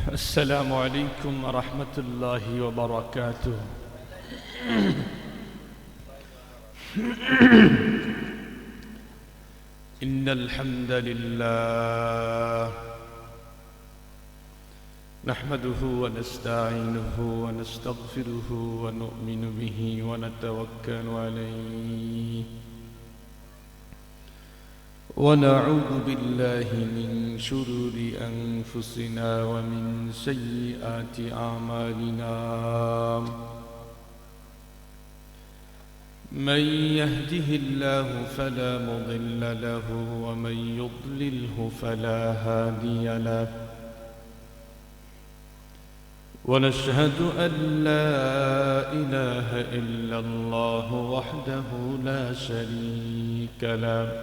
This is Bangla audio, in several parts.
السلام عليكم ورحمة الله وبركاته. إن الحمد لله نحمده ونستعينه ونستغفره ونؤمن به ونتوكل عليه ونعوذ بالله من شرور أنفسنا ومن سيئات أعمالنا. من يهده الله فلا مضل له ومن يضلله فلا هادي له، ونشهد أن لا إله إلا الله وحده لا شريك له،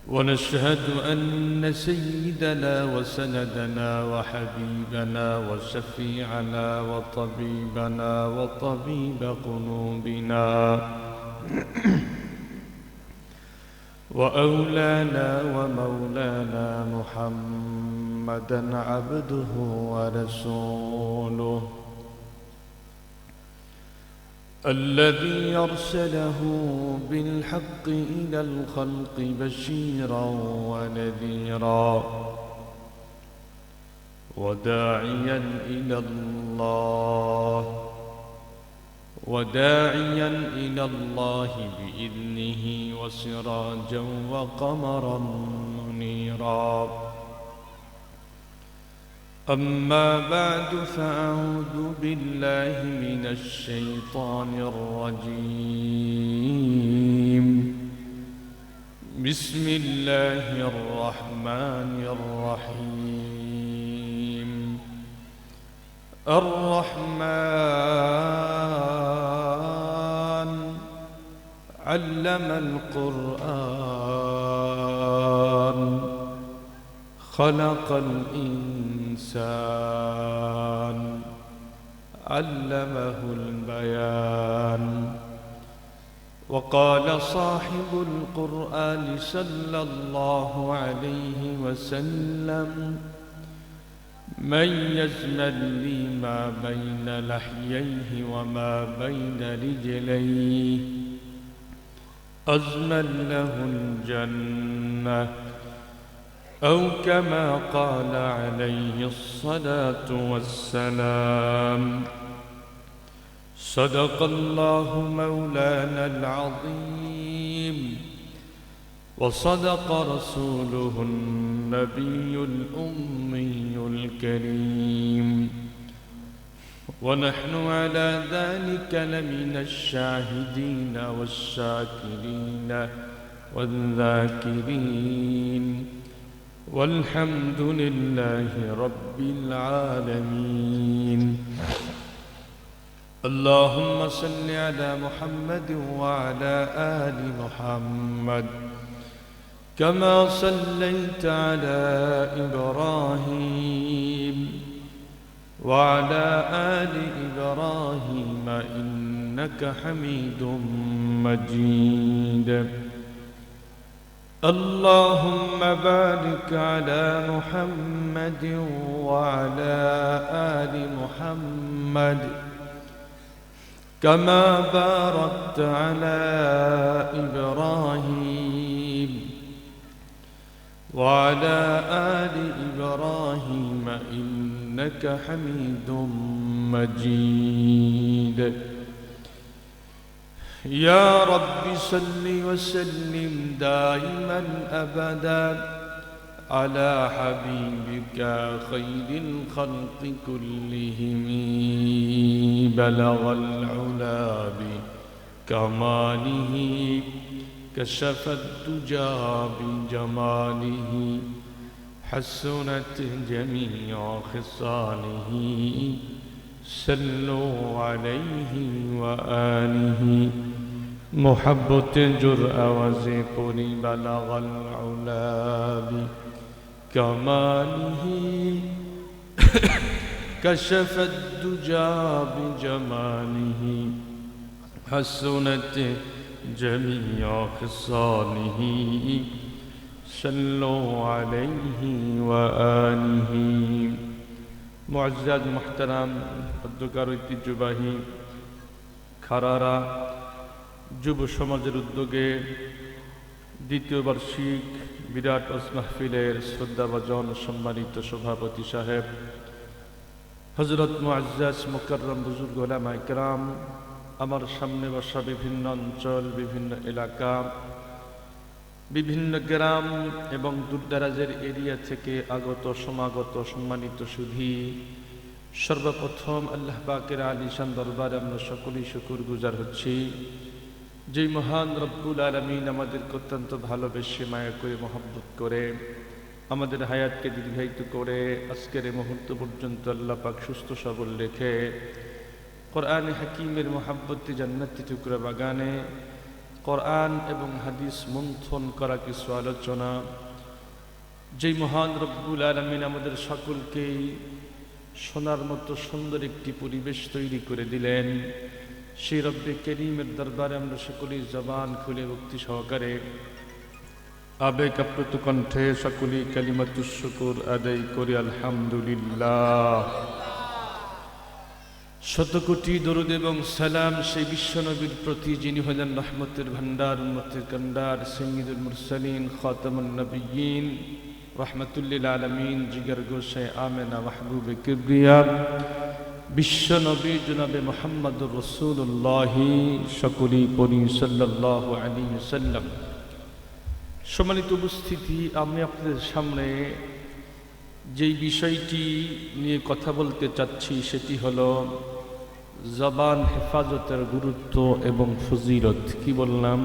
ونشهد أن سيدنا وسندنا وحبيبنا وشفيعنا وطبيبنا وطبيب قلوبنا وأولانا ومولانا محمدا عبده ورسوله الذي أرسله بالحق إلى الخلق بشيرا ونذيرا وداعيا إلى الله بإذنه وسراجا وقمرا منيرا. أما بعد فأعوذ بالله من الشيطان الرجيم. بسم الله الرحمن الرحيم. الرحمن علم القرآن خلق الإنسان علمه البيان. وقال صاحب القرآن صلى الله عليه وسلم: من يزمن لي ما بين لحييه وما بين رجليه أزمن له الجنة، أو كما قال عليه الصلاة والسلام. صدق الله مولانا العظيم، وصدق رسوله النبي الأمي الكريم، ونحن على ذلك لمن الشاهدين والشاكرين والذاكرين، والحمد لله رب العالمين. اللهم صل على محمد وعلى آل محمد كما صليت على إبراهيم وعلى آل إبراهيم إنك حميد مجيد. اللهم بارك على محمد وعلى آل محمد كما باركت على إبراهيم وعلى آل إبراهيم إنك حميد مجيد. يا رب صل وسلم دائما أبدا على حبيبك خير الخلق كلهم، بلغ العلا بكماله كشف الدجى بجماله، حسنت جميع خصاله، صلوا عليه وآله. محبة جرأ وزقر بلغ العلا بكماله كشف الدجى بجماله، حسنت جميع خصاله، صلوا عليه وآله. وأركانه মুআজ্জাজ মুহতারাম অধ্যকার ঐতিহ্যবাহী খারারা যুব সমাজের উদ্যোগে দ্বিতীয় বার্ষিক বিরাট ওয়াজ মাহফিলের শ্রদ্ধাভাজন সম্মানিত সভাপতি সাহেব হযরত মুআজ্জাজ মুকাররম বুজুর্গ উলামায়ে কেরাম, আমার সামনে বসা বিভিন্ন অঞ্চল, বিভিন্ন এলাকা, বিভিন্ন গ্রাম এবং দূরদরাজের এরিয়া থেকে আগত সমাগত সম্মানিত সুধী, সর্বপ্রথম আল্লাহ পাকের আলিশান দরবারে আমরা সকলেই শুকরগুজার হচ্ছি, যেই মহান রব্বুল আলামিন আমাদেরকে অত্যন্ত ভালোবেসে মায়া করে মহব্বত করে আমাদের হায়াতকে দীর্ঘায়িত করে আজকের এই মুহূর্ত পর্যন্ত আল্লাহ পাক সুস্থ সবল রেখে কোরআনে হাকিমের মহাব্বতে জান্নাতি টুকরা বাগানে কোরআন এবং হাদিস মন্থন করা কিছু আলোচনা, যেই মহান রব্বুল আলামিন আমাদের সকলকেই শোনার মতো সুন্দর একটি পরিবেশ তৈরি করে দিলেন, সেই রব্বে করিমের দরবারে আমরা সকলেই জবান খুলে ভক্তি সহকারে আবেগ আপ্লুত কণ্ঠে সকলেই কালিমাতুশ শুকর আদায় করি আলহামদুলিল্লাহ। শতকোটি দরুদ এবং সালাম সেই বিশ্বনবীর প্রতি, যিনি হলেন রহমতের ভান্ডার, উম্মতের কান্ডার, সাইয়্যিদুল মুরসালিন, খাতামুন নবিয়্যিন, রাহমাতুল্লিল আলামিন, জিগর গোশে আমেনা মাহবুবে কিবরিয়া বিশ্বনবী জনাবে মুহাম্মদুর রাসূলুল্লাহ সকলেই পড়ি সাল্লাল্লাহু আলাইহি ওয়াসাল্লাম। সম্মানিত উপস্থিতি, আমি আপনাদের সামনে যেই বিষয়টি নিয়ে কথা বলতে চাচ্ছি সেটি হলো জবান হেফাজতের গুরুত্ব এবং ফজিলত। কি বললাম?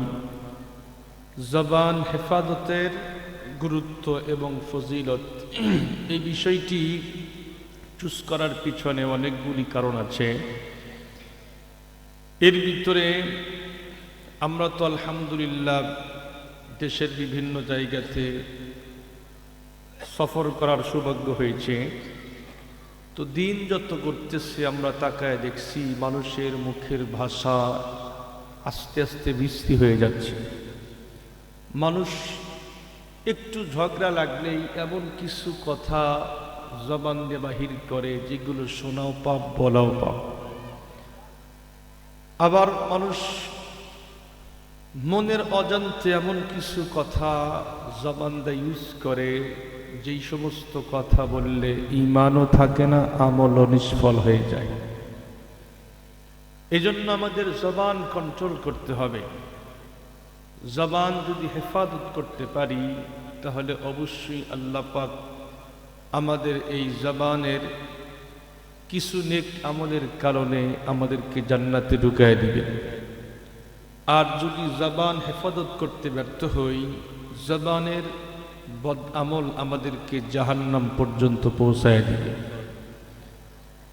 জবান হেফাজতের গুরুত্ব এবং ফজিলত। এই বিষয়টি চুজ করার পিছনে অনেকগুলি কারণ আছে। এর ভিতরে আমরা তো আলহামদুলিল্লাহ দেশের বিভিন্ন জায়গাতে সফর করার সৌভাগ্য হয়েছে। তো দিন যত করতেছে আমরা তাকায় দেখছি মানুষের মুখের ভাষা আস্তে আস্তে বিশ্রী হয়ে যাচ্ছে। মানুষ একটু ঝগড়া লাগলেই এমন কিছু কথা জবান দিয়ে বাহির করে যেগুলো শোনাও পাপ, বলাও পাপ। আবার মানুষ মনের অজান্তে এমন কিছু কথা জবান দিয়ে ইউজ করে যেই সমস্ত কথা বললে ঈমানও থাকে না, আমলও নিষ্ফল হয়ে যায়। এজন্য আমাদের জবান কন্ট্রোল করতে হবে। জবান যদি হেফাজত করতে পারি তাহলে অবশ্যই আল্লাহ পাক আমাদের এই জবানের কিছু নেক আমলের কারণে আমাদেরকে জান্নাতে ঢুকায় দিবেন। আর যদি জবান হেফাজত করতে ব্যর্থ হই, জবানের বদ আমল আমাদেরকে জাহান্নাম পর্যন্ত পৌঁছায় দিবে।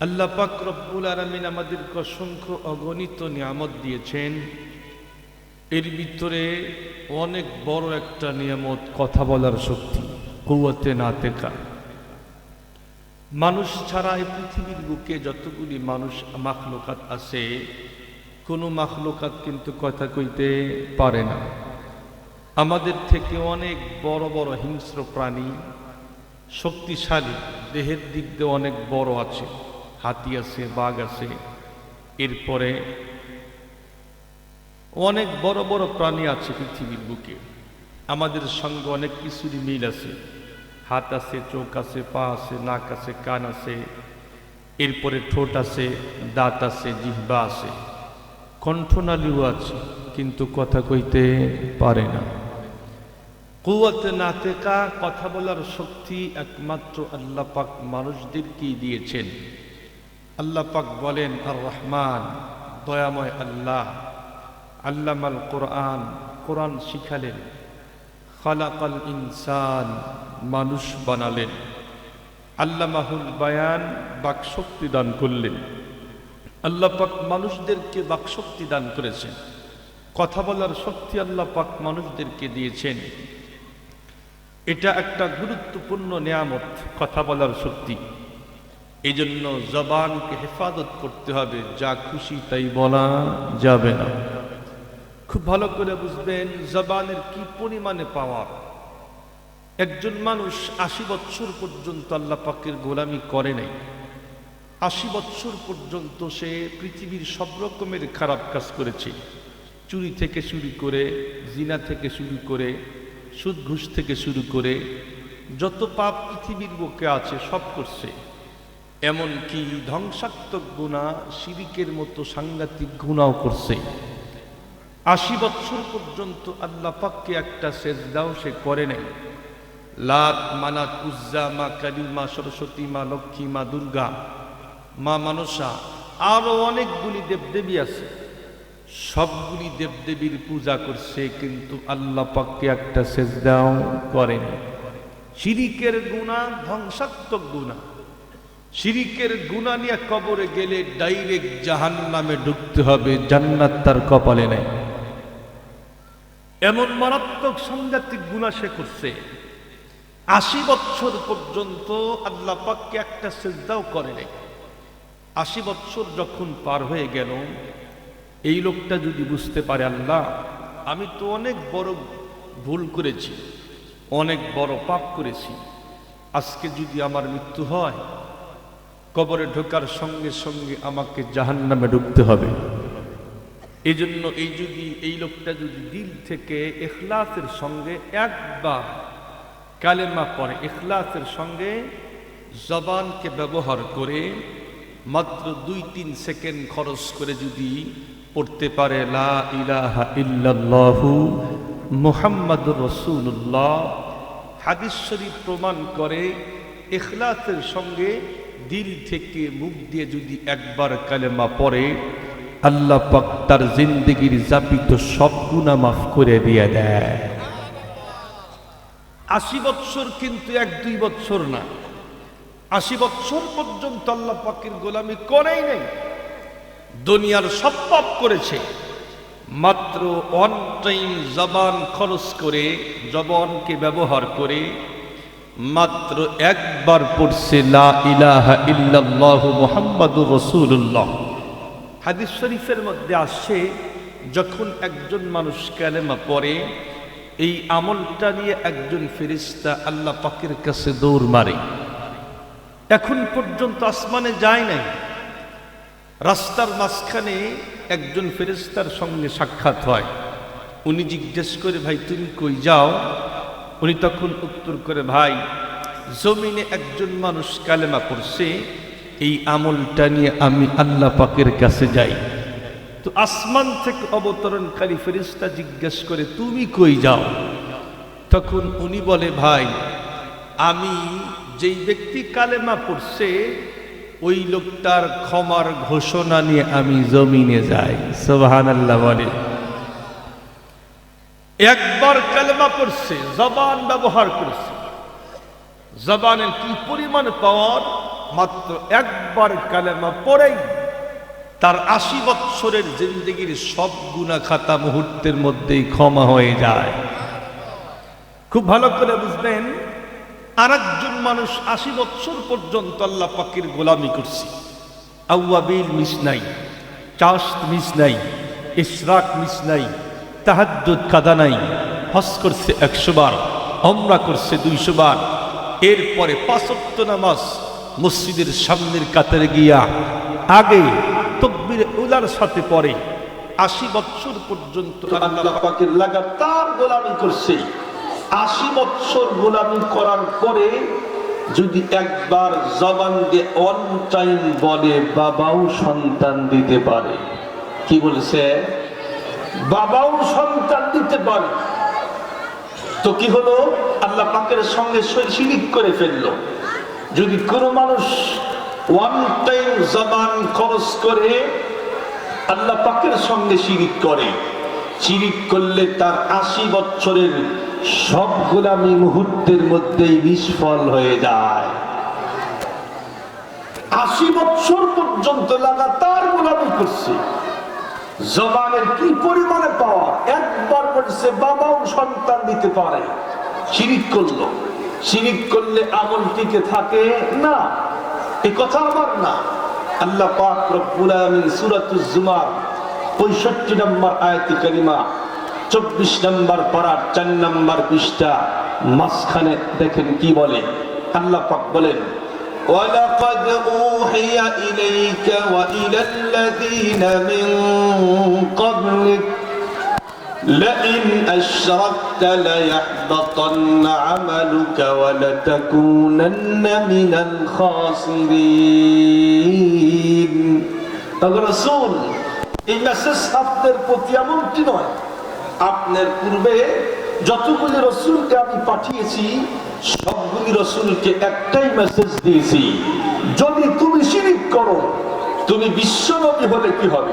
আল্লাহ পাক রব্বুল আলামিন আমাদেরকে অসংখ্য অগণিত নিয়ামত দিয়েছেন। এর ভিতরে অনেক বড় একটা নিয়ামত কথা বলার শক্তি, কুওয়াতে নাতেকা। মানুষ ছাড়া এই পৃথিবীর বুকে যতগুলি মানুষ মাখলুকাত আছে, কোনো মাখলুকাত কিন্তু কথা কইতে পারে না। আমাদের থেকে অনেক বড় বড় হিংস্র প্রাণী, শক্তিশালী, দেহের দিক দিয়ে অনেক বড় আছে, হাতি আছে, বাঘ আছে, এরপরে অনেক বড় বড় প্রাণী আছে পৃথিবীর বুকে। আমাদের সঙ্গে অনেক কিছুরই মিল আছে। হাত আছে, চোখ আছে, পা আছে, নাক আছে, কান আছে, এরপরে ঠোঁট আছে, দাঁত আছে, জিহ্বা আছে, কণ্ঠনালীও আছে, কিন্তু কথা কইতে পারে না। কুওয়াতে নাতেকা, কথা বলার শক্তি একমাত্র আল্লাহ পাক মানুষদেরকেই দিয়েছেন। আল্লাহ পাক বলেন আর রহমান, দয়াময় আল্লাহ, আল্লামাল কোরআন, কোরআন শিখালেন, খালাকাল ইনসান, মানুষ বানালেন, আল্লামাহুল বায়ান, বাকশক্তি দান করলেন। আল্লাহ পাক মানুষদেরকে বাকশক্তি দান করেছেন, কথা বলার শক্তি আল্লাহ পাক মানুষদেরকে দিয়েছেন। এটা একটা গুরুত্বপূর্ণ নিয়ামত, কথা বলার শক্তি। এই জন্য জবানকে হেফাজত করতে হবে, যা খুশি তাই বলা যাবে না। খুব ভালো করে বুঝবেন জবানের কি পরিমাণে পাওয়ার। একজন মানুষ ৮০ বৎসর পর্যন্ত আল্লাহ পাকের গোলামি করে নাই। ৮০ বৎসর পর্যন্ত সে পৃথিবীর সব রকমের খারাপ কাজ করেছে। চুরি থেকে শুরু করে, জিনা থেকে শুরু করে, সুদ ঘুষ থেকে শুরু করে যত পাপ পৃথিবীর বুকে আছে সব করছে। এমনকি ধ্বংসাত্মক গুনাহ, শিরিকের মতো সাংঘাতিক গুনাহও করছে। ৮০ বৎসর পর্যন্ত আল্লাহ পাককে একটা সেজদাও সে করে নাই। লাত, মানাত, উজ্জা, মা কালী, মা সরস্বতী, মা লক্ষ্মী, মা দুর্গা, মা মানসা, আরো অনেকগুলি দেবদেবী আছে, সবগুলি দেবদেবীর পূজা করছে, কিন্তু আল্লাহ পাককে একটা সেজদাও করেনি। শিরিকের গুনাহ ধ্বংসাত্মক গুনাহ। শিরিকের গুনাহ নিয়ে কবরে গেলে ডাইরেক্ট জাহান্নামে ঢুকতে হবে, জান্নাত তার কপালে নেই। এমন মারাত্মক সাংঘাতিক গুনাহ সে করছে। ৮০ বৎসর পর্যন্ত আল্লাহ পাককে একটা সিজদাও করে নাই। ৮০ বৎসর যখন পার হয়ে গেল, এই লোকটা যদি বুঝতে পারে আল্লাহ আমি তো অনেক বড় ভুল করেছি, অনেক বড় পাপ করেছি, আজকে যদি আমার মৃত্যু হয় কবরে ঢোকার সঙ্গে সঙ্গে আমাকে জাহান্নামে ঢুকতে হবে। এজন্য এই লোকটা যদি দিল থেকে ইখলাসের সঙ্গে একবার কালেমা পড়ে, ইখলাসের সঙ্গে জবানকে ব্যবহার করে মাত্র ২-৩ সেকেন্ড খরচ করে যদি পড়তে পারে লা ইলাহা ইল্লাল্লাহু মুহাম্মাদুর রাসূলুল্লাহ, হাদিস শরীফ প্রমাণ করে ইখলাসের সঙ্গে দিল থেকে মুখ দিয়ে যদি একবার কালেমা পড়ে আল্লাহ পাক তার জিন্দেগির যাপিত সব গুনাহ মাফ করে দিয়ে দেয়। ৮০ বৎসর কিন্তু ১-২ বৎসর না, ৮০ বৎসর পর্যন্ত আল্লাহ পাকের গোলামি করেই নাই। দুনিয়ার সব পাপ করেছে, মাত্র ওয়ান টাইম জবান খরচ করে, জবানকে ব্যবহার করে মাত্র একবার পড়ছে লা ইলাহা ইল্লাল্লাহু মুহাম্মাদুর রাসূলুল্লাহ। হাদিস শরীফের মধ্যে আসছে যখন একজন মানুষ কালেমা পড়ে এই আমলটা নিয়ে একজন ফেরেশতা আল্লাহ পাকের কাছে দৌড় মারে। এখন পর্যন্ত আসমানে যায় নাই, রাস্তার মাঝখানে একজন ফেরেশতার সঙ্গে সাক্ষাৎ হয়। উনি জিজ্ঞেস করে ভাই তুমি কই যাও? উনি তখন উত্তর করে ভাই জমিনে একজন মানুষ কালেমা পড়ছে, এই আমলটা নিয়ে আমি আল্লাহ পাকের কাছে যাই। তো আসমান থেকে অবতরণকারী ফেরেশতা জিজ্ঞেস করে তুমি কই যাও? তখন উনি বলে ভাই আমি যেই ব্যক্তি কালেমা পড়ছে ওই লোকটার ক্ষমার ঘোষণা নিয়ে আমি জমিনে যাই। সুবহানাল্লাহ বলে। একবার কালেমা পড়ছে, জবান ব্যবহার করছে, জবানের কি পরিমাণ পাওয়ার! মাত্র একবার কালেমা পড়েই তার ৮০ বৎসরের জিন্দেগির সব গুনাহ খাতা মুহূর্তের মধ্যেই ক্ষমা হয়ে যায়। খুব ভালো করে বুঝবেন, আর একজন মানুষ ৮০ বৎসর পর্যন্ত আল্লাহ পাকের গোলামি করছে, আউয়াবিল মিস নাই, চাশত মিস নাই, ইশরাক মিস নাই, তাহাজ্জুদ কাদা নাই, হজ করছে ১০০ বার, উমরা করছে ২০০ বার, এরপরে ৫ ওয়াক্ত নামাজ মসজিদের সামনের কাতারে গিয়া আগে তাকবীরে উলার সাথে পড়ে। ৮০ বৎসর পর্যন্ত আল্লাহ পাকের লাগাতার গোলামি করছে। ৮০ বৎসর গোলামি করার পরে যদি একবার জবান দিয়ে অন টাইম বলে বাবাও সন্তান দিতে পারে। কি বলছে? বাবাও সন্তান দিতে পারে। তো কি হলো? আল্লাহ পাকের সঙ্গে শিরিক করে ফেললো। যদি কোনো মানুষ ওয়ান টাইম জবান খরচ করে আল্লাহ পাকের সঙ্গে শিরিক করে, শিরিক করলে তার ৮০ বৎসরের সব গোলামি মুহূর্তের মধ্যেই নিষ্ফল হয়ে যায়। ৮০ বৎসর পর্যন্ত লাগাতার গোলামি করছে, জবানের কি পরিমাণে পাওয়া! একবার বলছে বাবাও সন্তান দিতে পারে, শিরিক করলো। শিরিক করলে আমল টিকে থাকে না, এই কথা আমার না। আল্লাহ পাক রব্বুল আলামিন সূরাতুজ জুমার ৬৫ নম্বর আয়াতে কারিমা ২৪ নম্বর পারার ৪ নম্বর পৃষ্ঠা মাঝখানে দেখেন কি বলে, আল্লাহ পাক বলেন وَلَقَدْ أُوحِيَ إِلَيْكَ وَإِلَى الَّذِينَ مِنْ قَبْلِكَ لَئِنْ أَشْرَكْتَ لَيَحْبَطَنَّ عَمَلُكَ وَلَتَكُونَنَّ مِنَ الْخَاسِرِينَ। তবে রাসূল, এই মেসেজ আপনার প্রতি এমনটি নয়, আপনার পূর্বে যতগুলি রাসূলকে আমি পাঠিয়েছি সবগুলি রাসূলকে একটাই মেসেজ দিয়েছি, যদি তুমি শিরক করো, তুমি বিশ্বনবী হলে কি হবে?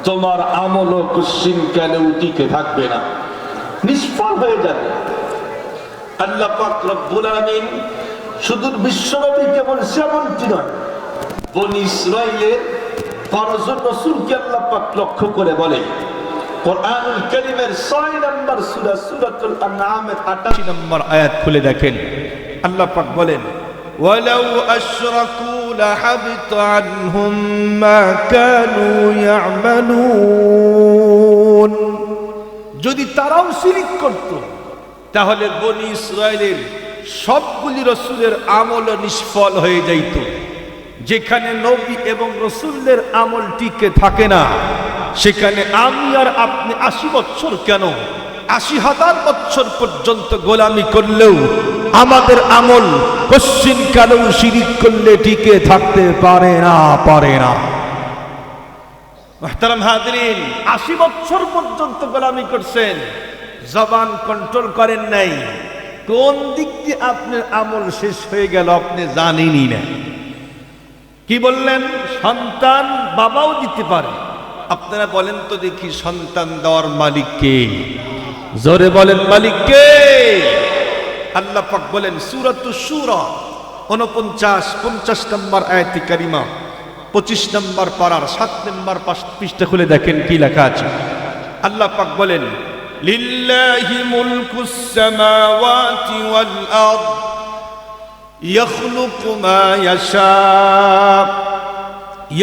তোমার আমল ও কুসিন কালেও টিকে থাকবে না, নিষ্ফল হয়ে যাবে। আল্লাহ পাক রব্বুল আলামিন শুধু বিশ্বনবীকে বলছে এমনটি নয়, বনি ইসরাইলের 12 জন রাসূলকে আল্লাহ পাক লক্ষ্য করে বলে। কোরআনুল কারীমের 6 নম্বর সূরা সূরাতুল আনআমের 88 নম্বর আয়াত খুলে দেখেন, আল্লাহ পাক বলেন ওয়ালাউ আশরাকু লাহাবিত আনহুম মা কানু ইয়ামালুন। যদি তারাও শিরক করত তাহলে বনি ইসরাইলের সবগুলি রাসূলের আমল নিষ্ফল হয়ে যাইত। যেখানে নবী এবং রাসূলদের আমল টিকে থাকে না, সেখানে আমি আর আপনি 80 বছর কেন 80,000 বছর পর্যন্ত গোলামি করলেও আমাদের আমল কশ্চিন কালেও শিরক করলে টিকে থাকতে পারে না। মুহতারাম হাজিরিন, 80 বছর পর্যন্ত গোলামি করছেন, জবান কন্ট্রোল করেন নাই, কোন দিক দিয়ে আপনার আমল শেষ হয়ে গেল আপনি জানেনই না। কি বললেন? সন্তান বাবাও দিতে পারে। আপনারা বলেন তো দেখি, সন্তান দেওয়ার মালিক কে? জোরে বলেন, মালিক কে? আল্লাহ পাক বলেন সূরাতুশ শূরা 49-50 নম্বর আয়াতে কারিমা 25 নম্বর পারার 7 নম্বর পৃষ্ঠা খুলে দেখেন কি লেখা আছে। আল্লাহ পাক বলেন লিল্লাহি মুলকুস সামাওয়াতি ওয়াল আরদ ইয়াখলুকু মা ইয়াশা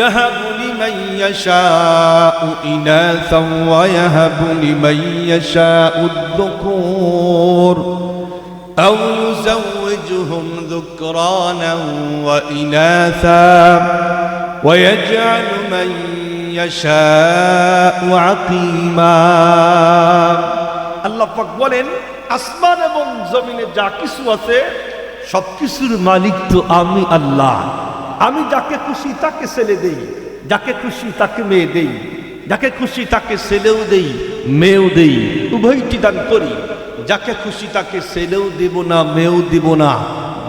يهب لمن يشاء إناثا ويهب لمن يشاء الذكور أو يزوجهم ذكرانا وإناثا ويجعل من يشاء عقيما। আল্লাহ পাক বলেন আসমান এবং জমিনে যা কিছু আছে সবকিছুর মালিক তো আমি আল্লাহ। আমি যাকে খুশি তাকে ছেলে দেই, যাকে খুশি তাকে মেয়ে দেই, যাকে খুশি তাকে ছেলেও দেই মেয়েও দেই, উভয়টি দান করি। যাকে খুশি তাকে ছেলেও দিব না মেয়েও দিব না,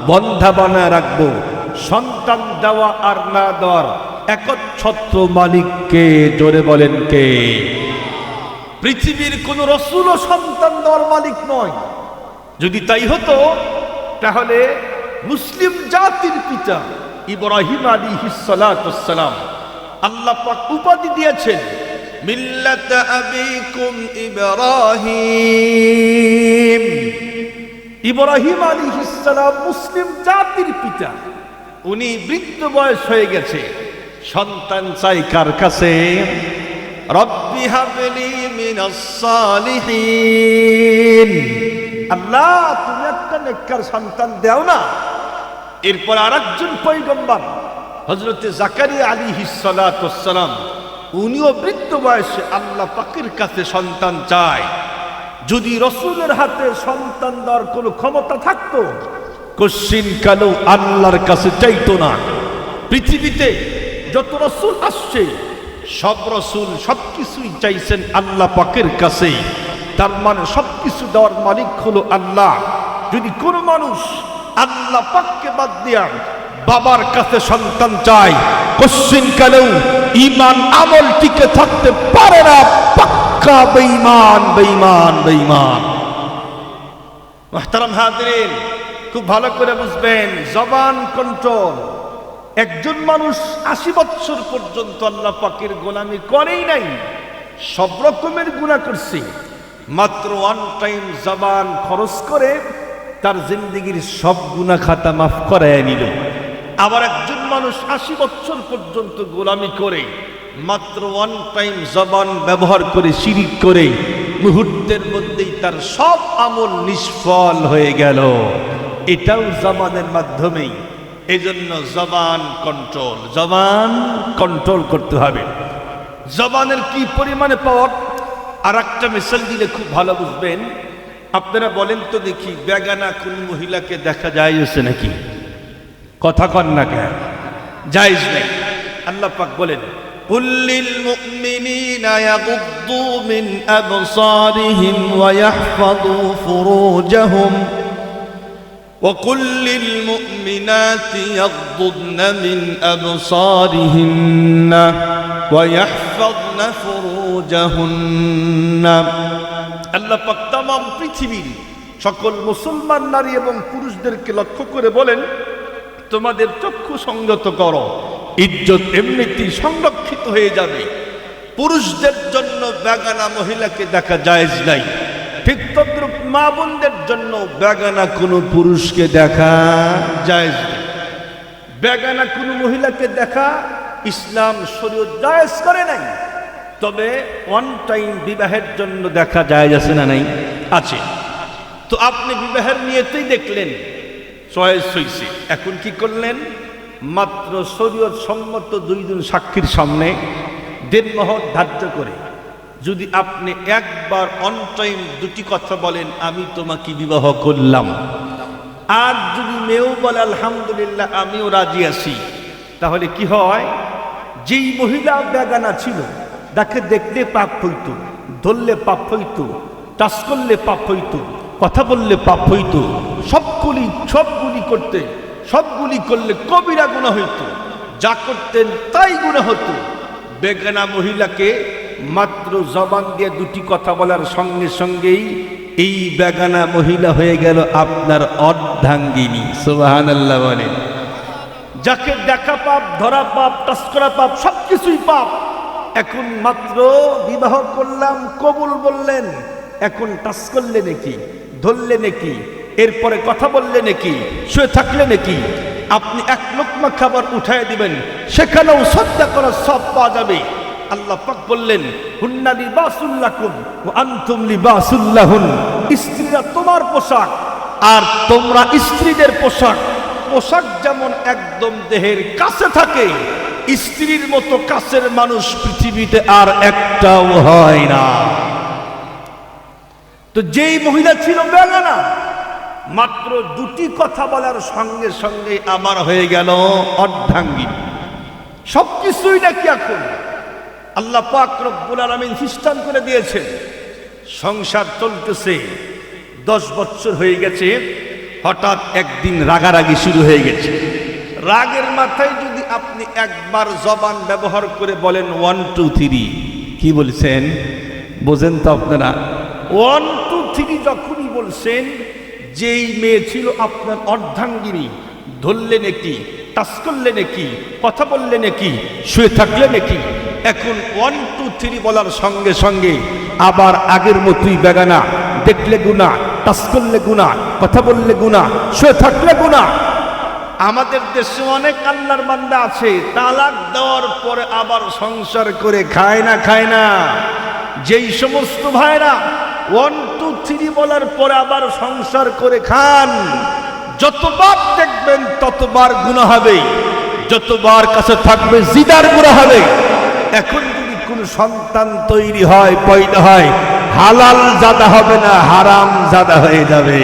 বন্ধা বানায় রাখবো। সন্তান দেওয়া আর না দেওয়ার একচ্ছত্র মালিককে। জোরে বলেন কে? পৃথিবীর কোন রাসূলও সন্তান দেওয়ার মালিক নয়। যদি তাই হতো তাহলে মুসলিম জাতির পিতা ইব্রাহিম আলাইহিস সালাতুস সালাম আল্লাহ পাক উপাধি দিয়েছেন মিল্লাত আবিকুম ইব্রাহিম। ইব্রাহিম আলাইহিস সালাম মুসলিম জাতির পিতা। উনি বৃদ্ধ বয়স হয়ে গেছে, সন্তান চাই কার কাছে? রব্বি হাবলি মিনাস সালিহিন। আল্লাহ তুমি একটা নেককার সন্তান দাও না। এরপর আরেকজন পয়গম্বর হযরত জাকারিয়া আলাইহিস সালাতুস সালাম, উনিও বৃদ্ধ বয়সে আল্লাহ পাকের কাছে সন্তান চায়। যদি রাসূলের হাতে সন্তান দেওয়ার কোনো ক্ষমতা থাকতো কশিন কালেও আল্লাহর কাছে চাইতো না। পৃথিবীতে যত রাসূল আসছে সব রাসূল সবকিছুই চাইছেন আল্লাহ পাকের কাছে। তার মানে সবকিছু দেওয়ার মালিক হলো আল্লাহ। যদি কোনো মানুষ আল্লাহ পাককে বাদ দিয়া বাবার কাছে সন্তান চায়, কশিন কালেও ঈমান আমল টিকে থাকতে পারে না। পাক্কা বেঈমান বেঈমান বেঈমান। মুহতারাম হাজিরিন, খুব ভালো করে বুঝবেন, জবান কন্ট্রোল। একজন মানুষ 80 বছর পর্যন্ত আল্লাহ পাকের গোলামি করেই নাই, সব রকমের গুনাহ করছে, মাত্র ওয়ান টাইম জবান খরচ করে তার জিন্দেগির সব গুনাহ খাতা মাফ করায় নিল। আবার একজন মানুষ 80 বছর পর্যন্ত গোলামি করে মাত্র ওয়ান টাইম জবান ব্যবহার করে শিরিক করে মুহূর্তের মধ্যেই তার সব আমল নিষ্ফল হয়ে গেল। এটাও জবানের মাধ্যমেই। এজন্য জবান কন্ট্রোল করতে হবে। জবানের কি পরিমাণে পাওয়ার, আর একটা মিসাল দিলে খুব ভালো বুঝবেন। আপনারা বলেন তো দেখি, বেগানা কোন মহিলাকে দেখা যায় নাকি? কথা কন না কেন? জায়েজ নেই। আল্লাহ পাক বলেন, قل للمؤمنين يغضوا من أبصارهم ويحفظوا فروجهم وقل للمؤمنات يغضضن من أبصارهن ويحفظن فروجهن। আল্লাহ পাক तमाम পৃথিবীর সকল মুসলমান নারী এবং পুরুষদেরকে লক্ষ্য করে বলেন, তোমাদের চক্ষু সংযত করো, ইজ্জত এমনিতেই সংরক্ষিত হয়ে যাবে। পুরুষদের জন্য বেগানা মহিলাকে দেখা জায়েজ নাই, ঠিক তদ্রুপ মা বোনদের জন্য বেগানা কোনো পুরুষকে দেখা জায়েজ নেই। বেগানা কোনো মহিলাকে দেখা ইসলাম শরীয়ত জায়েজ করে নাই। তবে ওয়ান টাইম বিবাহের জন্য দেখা জায়েজ আছে না নাই? আছে। তো আপনি বিবাহের নিয়তেই দেখলেন চয়েস হয়েছে, এখন কি করলেন? মাত্র শরীয়ত সম্মত দুইজন সাক্ষীর সামনে দেনমোহর ধার্য করে যদি আপনি একবার অন টাইম দুটি কথা বলেন, আমি তোমাকে বিবাহ করলাম, আর যদি মেয়েও বলে আলহামদুলিল্লাহ আমিও রাজি আছি, তাহলে কি হয়? যেই মহিলা বেগানা ছিল, তাকে দেখলে পাপ হইত, ধরলে পাপ হইত, টাচ করলে পাপ হইত, কথা বললে পাপ হইত, সবগুলি করলে কবিরা গুনাহ হইত, যা করতেন তাই গুনাহ হতো। বেগানা মহিলাকে মাত্র জবান দিয়ে দুটি কথা বলার সঙ্গে সঙ্গেই এই বেগানা মহিলা হয়ে গেল আপনার অর্ধাঙ্গিনী। সুবহানাল্লাহ বলেন। যাকে দেখা পাপ, ধরা পাপ, টাচ করা পাপ, সবকিছুই পাপ। এখন মাত্র বিবাহ করলাম, কবুল বললেন, এখন টাচ করলে নাকি, ধরলে নাকি, এরপরে কথা বললে নাকি, শুয়ে থাকলে নাকি, আপনি এক লোকমা খাবার উঠায় দিবেন, সেখানেও সদকা করার সব পাওয়া যাবে। আল্লাহ পাক বললেন, হুন্না লিবাসুল লাকুম ওয়া আনতুম লিবাসুল লাহুন। স্ত্রীরা তোমার পোশাক আর তোমরা স্ত্রীদের পোশাক। পোশাক যেমন একদম দেহের কাছে থাকে, স্ত্রীর মতো কাছের মানুষ পৃথিবীতে আর একটাও হয় না। তো যেই মহিলা ছিল বেগানা, মাত্র দুটি কথা বলার সঙ্গে সঙ্গে আমার হয়ে গেল অর্ধাঙ্গিনী। সবকিছুই নাকি এখন আল্লাহ পাক রব্বুল আলামিন সিস্টেম করে দিয়েছেন। সংসার চলতেছে 10 বছর হয়ে গেছে, হঠাৎ একদিন রাগারাগি শুরু হয়ে গেছে। রাগের মাথায় যদি আপনি একবার জবান ব্যবহার করে বলেন 1 2 3, কি বলছেন বোঝেন তো আপনারা? 1 2 3 যখনই বলছেন, যেই মেয়ে ছিল আপনার অর্ধাঙ্গিনী, ধরলে নাকি, টাচ করলে নাকি, কথা বললে নাকি, শুয়ে থাকলে নাকি, এখন 1 2 3 বলার সঙ্গে সঙ্গে আবার আগের মতোই বেগানা। দেখলে গুনাহ, টাচ করলে গুনাহ, কথা বললে গুনাহ, শুয়ে থাকলে গুনাহ। আমাদের দেশে অনেক আল্লাহর বান্দা আছে, তালাক দেওয়ার পরে আবার সংসার করে খায় না। যেই সমস্ত ভাইরা 1 2 3 বলার পরে আবার সংসার করে খান, যতবার দেখবেন ততবার গুনাহ হবে, যতবার কাছে থাকবে জিনার গুনাহ হবে। এখন যদি কোন সন্তান তৈরি হয়, পয়দা হয়, হালাল জাদা হবে না, হারাম জাদা হয়ে যাবে।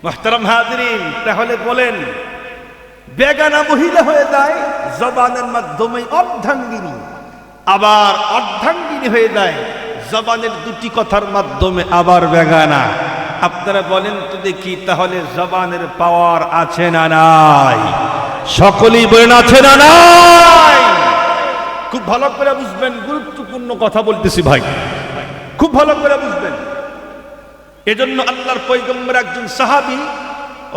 মুহতারাম হাজিরিন, তাহলে বলেন, বেগানা মহিলা হয়ে যায় জবানের মাধ্যমে অর্ধাঙ্গিনী, আবার অর্ধাঙ্গিনী হয়ে যায় জবানের দুটি কথার মাধ্যমে আবার বেগানা। আপনারা বলেন তো দেখি, তাহলে জবানের পাওয়ার আছে না নাই? সকলেই বলেন আছে না নাই? খুব ভালো করে বুঝবেন, গুরুত্বপূর্ণ কথা বলতেছি ভাই, খুব ভালো করে বুঝবেন। এজন্য আল্লাহর পয়গম্বর একজন সাহাবী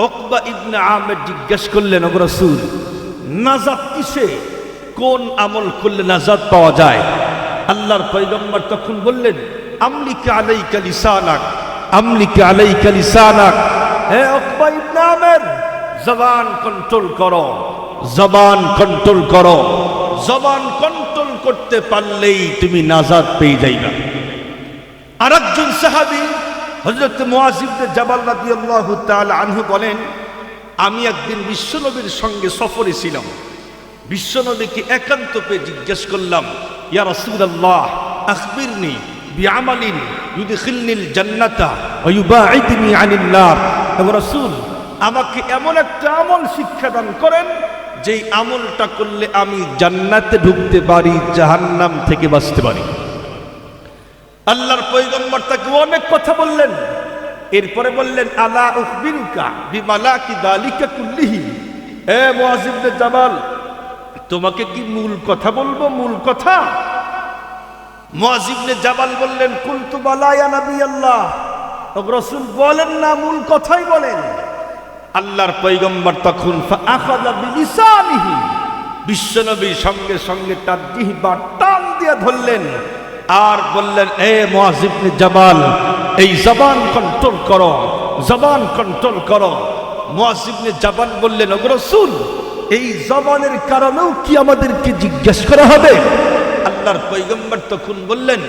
উকবা ইবনে আমির জিজ্ঞেস করলেন, ওগো রাসূল, নাজাত কিসে, কোন আমল করলে নাজাত পাওয়া যায়? আল্লাহর পয়গম্বর তখন বললেন, আমলিকা আলাইকা লিসানাক, আমলিকা আলাইকা লিসানাক। হে উকবা ইবনে আমির, জবান কন্ট্রোল করো, জবান কন্ট্রোল করো। জবান কন্ট্রোল করতে পারলেই তুমি নাজাত পেয়ে যাইবা। আরেকজন সাহাবী হযরত মুআয ইবনে জাবাল রাদিয়াল্লাহু তাআলা আনহু বলেন, আমি একদিন বিশ্বনবীর সঙ্গে সফরে ছিলাম। বিশ্বনবীকে একান্ত পেয়ে জিজ্ঞেস করলাম, ইয়া রাসূলুল্লাহ আখবিরনি বিআমালিন ইউদখিলনিল জান্নাতা ওয়া ইউবাঈদনি আনিন নার। হে রাসূল, আমাকে এমন একটা আমল শিক্ষা দান করেন যেই আমলটা করলে আমি জান্নাতে ঢুকতে পারি, জাহান্নাম থেকে বাঁচতে পারি। আল্লাহর পয়গম্বর তাকে অনেক কথা বললেন। এরপরে বললেন, আলা উখবিরুকা বিমালাকি যালিকা কুল্লিহি। এ মুআয ইবনে জাবাল, তোমাকে কি মূল কথা বলবো? মূল কথা? মুআয ইবনে জাবাল বললেন, কুলতু বালা ইয়া নবিয়াল্লাহ। রাসূল বলেন না, মূল কথাই বলেন। আল্লাহর পয়গম্বর তখন ফাআখাযা বিলিসানিহি, বিশ্বনবী সঙ্গে সঙ্গে তার জিহ্বা টান দিয়ে ধরলেন আর বললেন, এ মুআয ইবনে জাবাল, এই জবান কন্ট্রোল করো, জবান কন্ট্রোল করো। মুআয ইবনে জাবাল বললেন, ও রাসূল, এই জবানের কারণেও কি আমাদেরকে জিজ্ঞেস করা হবে? আল্লাহর পয়গম্বর তখন বললেন,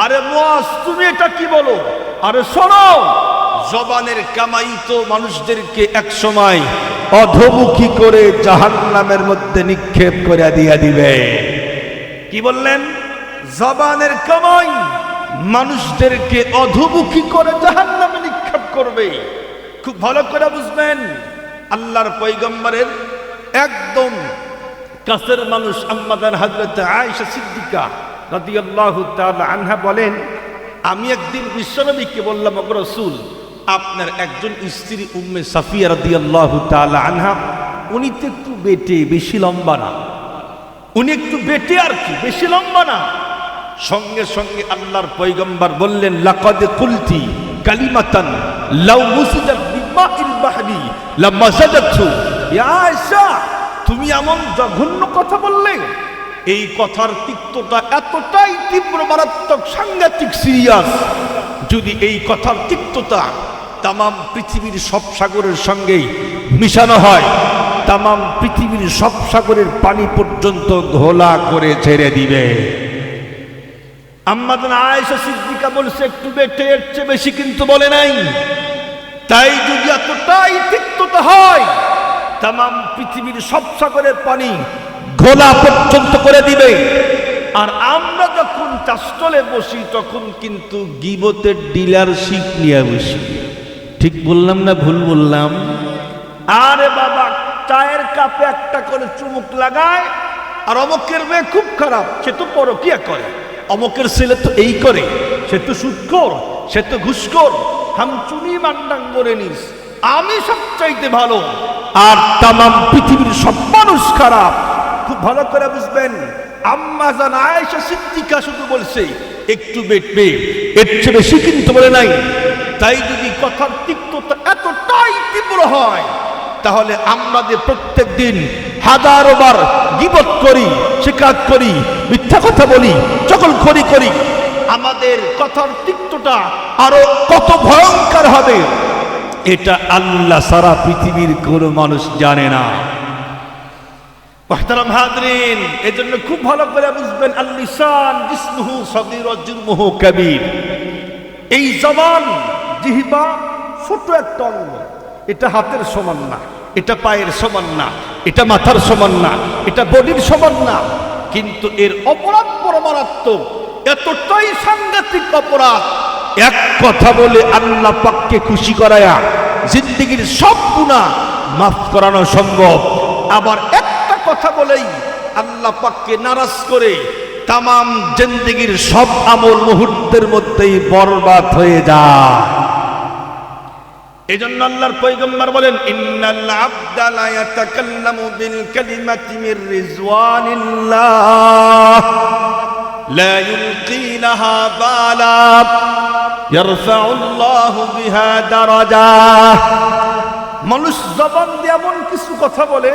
আরে মুআয, তুমি এটা কি বলো? আরে শোনো, জবানের কামাই তো মানুষদেরকে এক সময় অধোমুখী করে জাহান্নামের মধ্যে নিক্ষেপ করে দিয়ে দিবে। কি বললেন? জবানের কামাই মানুষদেরকে অধোমুখী করে জাহান্নামে নিক্ষেপ করবে। খুব ভালো করে বুঝবেন, আল্লাহর পয়গম্বরের একদম কাছের মানুষ আম্মাদার হযরত আয়েশা সিদ্দিকা রাদিয়াল্লাহু তাআলা আনহা বলেন, আমি একদিন বিশ্বনবীকে বললাম, ও রাসূল, আপনার একজন স্ত্রী উম্মে সাফিয়া রাদিয়াল্লাহু তাআলা আনহা, উনি তো একটু বেটে, বেশি লম্বা না। উনি একটু বেটে আর কি, বেশি লম্বা না। সঙ্গে সঙ্গে আল্লাহর পয়গম্বর বললেন, লাকাদ কুলতি কালিমাতান লাউ মুসিজাত বিমাইল বাহরি লামাসাজাতু। ইয়া আয়েশা, তুমি এমন জঘন্য কথা বললে, এই কথার তিক্ততা এতটাই তীব্র, মারাত্মক, সাংঘাতিক, সিরিয়াস। যদি এই কথার তিক্ততা তাম পৃথিবীর সব সাগরের সঙ্গেই মিশানো হয়, তাম পৃথিবীর সব সাগরের পানি পর্যন্ত ঘোলা করে ছেড়ে দিবে। আম্মাজান আয়েশা সিদ্দিকা বলছে, একটু বেটে, এর চেয়ে বেশি কিন্তু বলে নাই। তাই যদি এতটাই তিক্ততা হয়, তাম পৃথিবীর সব সাগরের পানি ঘোলা পর্যন্ত করে দিবে। আর আমরা যখন চাষতলে বসি তখন কিন্তু গীবতের ডিলারশিপ নিয়ে বসি। ঠিক বললাম না ভুল বললাম? আরে বাবা, চায়ের কাপে একটা করে চুমুক লাগায়, আর অমুকের মেয়ে খুব খারাপ, সে তো পরকিয়া করে, অমুকের ছেলে তো এই করে, সে তো সুদখোর, সে তো ঘুষখোর, হামচুনি মান্ডাং করে নিস, আমি সবচাইতে ভালো, আর তামাম পৃথিবীর সব মানুষ খারাপ। খুব ভালো করে বুঝবেন, আম্মা জান আয়েশা সিদ্দিকা শুধু বলছে একটু বেটবে, এর চেয়ে বেশি কিন্তু বলে নাই। তাই যদি কথার তিক্ততা এতটাই তীব্র হয়, তাহলে আমরা যে প্রত্যেক দিন হাজারো বার গীবত করি, শিকার করি, মিথ্যা কথা বলি, চগলখড়ি করি, আমাদের কথার তিক্ততা আরো কত ভয়ঙ্কর হবে, এটা আল্লাহ সারা পৃথিবীর কোন মানুষ জানে না। মুহতারাম হাজরিন, এজন্য খুব ভালো করে বুঝবেন, আল লিসান জিসমুহু সগীর ওয়া জুরমুহু কাবীর। এই জবান, জিহ্বা ছোট একটা অঙ্গ, এটা হাতের সমান না, এটা পায়ের সমান না, এটা মাথার সমান না, এটা বডির সমান না, কিন্তু এর অপরাধ পরমারাত্মক, এতটাই সাংঘাতিক অপরাধ। এক কথা বলে আল্লাহ পাককে খুশি করায়া জিন্দেগীর সব গুনাহ মাফ করানো সম্ভব। আবার একটা কথা বলেই আল্লাহ পাককে নারাজ করে তামাম জিন্দেগীর সব আমল মুহূর্তের মধ্যেই বরবাদ হয়ে যায়। এজন্য আল্লাহর পয়গম্বর বলেন, ইন্নাল আবদা লা ইয়াতাকাল্লামু বিল কালিমাতি মির রিজওয়ানিল্লাহ লা ইউলকি লাহা বালা ইয়ারফাউল্লাহু বিহা দারাজাহ। মানুষ জবান দিয়ে এমন কিছু কথা বলে,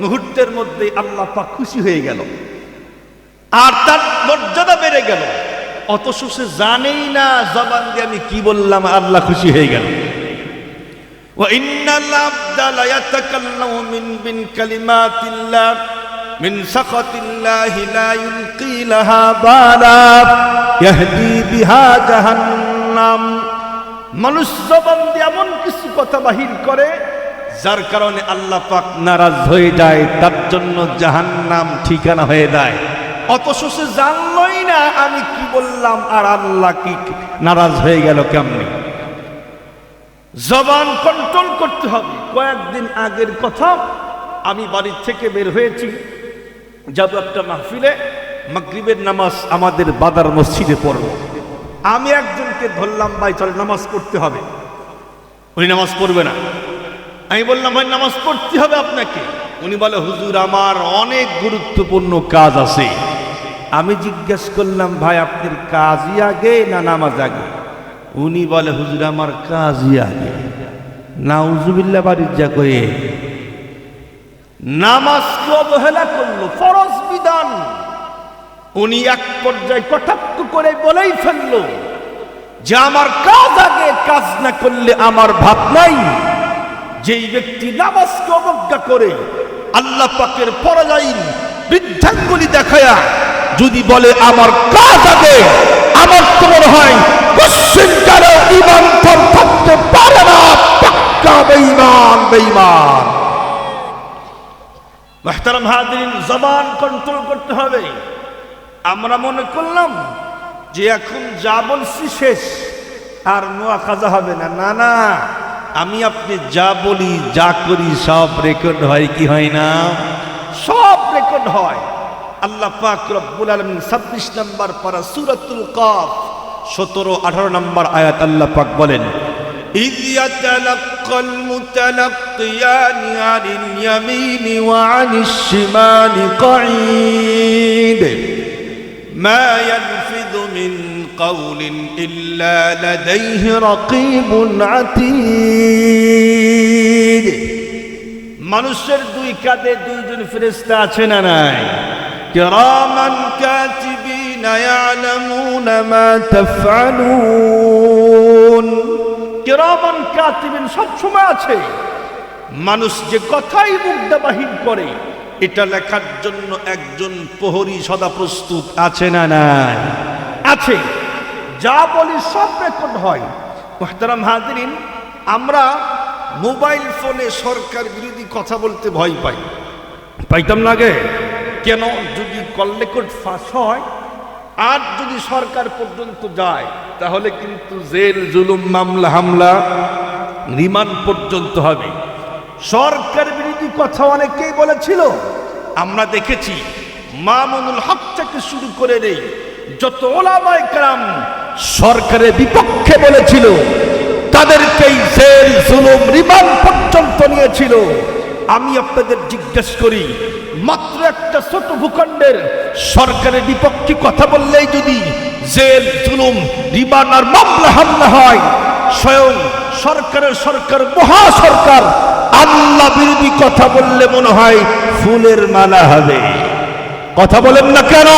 মুহূর্তের মধ্যে আল্লাহ পাক খুশি হয়ে গেল আর তার মর্যাদা বেড়ে গেল, অথচ সে জানেই না জবান দিয়ে আমি কি বললাম, আল্লাহ খুশি হয়ে গেল। وإن العبد لا يتكلم من كلمات الله মিন সাখাতিল্লাহি লা ইউলকি লাহা বালা ইয়াহদি বিহা জাহান্নাম। মানুষ জবান দিয়ে এমন কিছু কথা বাহির করে যার কারণে আল্লাহ পাক নারাজ হয়ে যায়, তার জন্য জাহান্নাম ঠিকানা হয়ে যায়। অথচ সে জানলই না আমি কি বললাম আর আল্লাহ কি নারাজ হয়ে গেল কেমনে। জবান কন্ট্রোল করতে হবে। কয়েকদিন আগের কথা, আমি বাড়ির থেকে বের হয়েছি, যাব একটা মাহফিলে, মাগরিবের নামাজ আমাদের বাদার মসজিদে পড়ব। আমি একজনকে ধরলাম, ভাই চল নামাজ পড়তে হবে। উনি নামাজ পড়বে না। আমি বললাম ভাই নামাজ পড়তে হবে আপনাকে। উনি বলে হুজুর আমার অনেক গুরুত্বপূর্ণ কাজ আছে। আমি জিজ্ঞেস করলাম ভাই আপনার কাজই আগে না নামাজ আগে? উনি বলে হুজুর আমার কাজই আগে। নাউজুবিল্লাহ বাড়ির যা কয়ে নামাজকে অবহেলা করলো, ফরজ বিধান। উনি এক পর্যায়ে কটাক্ষ করে বলেই ফেললো যে আমার কাজ আগে, কাজ না করলে আমার ভাত নাই। যেই ব্যক্তি নামাজকে অবজ্ঞা করে আল্লাহ পাকের ফরজ আইন বৃদ্ধাঙ্গুলি দেখায়া যদি বলে আমার কাজ আগে, আমার তো মনে হয় মুসলিম কারো ঈমান পর থাকতে পারে না। পাক্কা বেঈমান, বেঈমান। মুহতারাম হাজিরিন, জবান কন্ট্রোল করতে হবে। আমরা মনে করলাম যে এখন যা বলছি শেষ, আর মুআখাযা হবে না। না না, আমি আপনি যা বলি যা করি সব রেকর্ড হয় কি হয় না? সব রেকর্ড হয়। আল্লাহ পাক রব্বুল আলামিন 26 নম্বর পারা সূরাতুল কাফ 17-18 নম্বর আয়াত আল্লাহ পাক বলেন, ইয ইয়াতালাক্কাল মুতালাক্কিয়ানি আনিল ইয়ামিনি ওয়া আনিশ শিমালি কাঈদ মা ইয়ালফিযু মিন কাওলিন ইল্লা লাদাইহি রাকীবুন আতীদ। মানুষের দুই কাঁধে দুইজন ফেরেশতা আছে না নাই? কিরামান কাতিবিনা ইয়ালামুনা মা তাফআলুন। কিরামান কাতিবিন সব সময় আছে। মানুষ যে কথাই মুখ দিয়ে বাহির করে এটা লেখার জন্য একজন প্রহরী সদা প্রস্তুত আছে না নাই? আছে। যা বলি সব রেকর্ড হয়। মুহতারাম হাজিরিন, আমরা মোবাইল ফোনে সরকার বিরোধী কথা বলতে ভয় পাই। পাইতাম না আগে? কেন? যদি কল রেকর্ড ফাঁস হয় আর যদি সরকার পর্যন্ত যায় তাহলে কিন্তু জেল, জুলুম, মামলা, হামলা, রিমান্ড পর্যন্ত হবে। সরকার বিরোধী কথা অনেকেই বলেছিল। আমরা দেখেছি মামুনুল হক থেকে শুরু করে নেই যত ওলামায়ে কেরাম সরকারের বিপক্ষে বলেছিল, তাদেরকেই জেল, জুলুম, রিমান্ড পর্যন্ত নিয়েছিল। আমি আপনাদের জিজ্ঞেস করি, মাত্র একটা ছোট ভূখণ্ডের সরকারের বিপক্ষে কথা বললেই যদি জেল, জুলুম, রিমান্ড আর মামলা হামলা হয়, স্বয়ং সরকার মহাসরকার আল্লাহ বিরোধী কথা বললে মনে হয় ফুলের মালা হবে। কথা বলেন না কেন?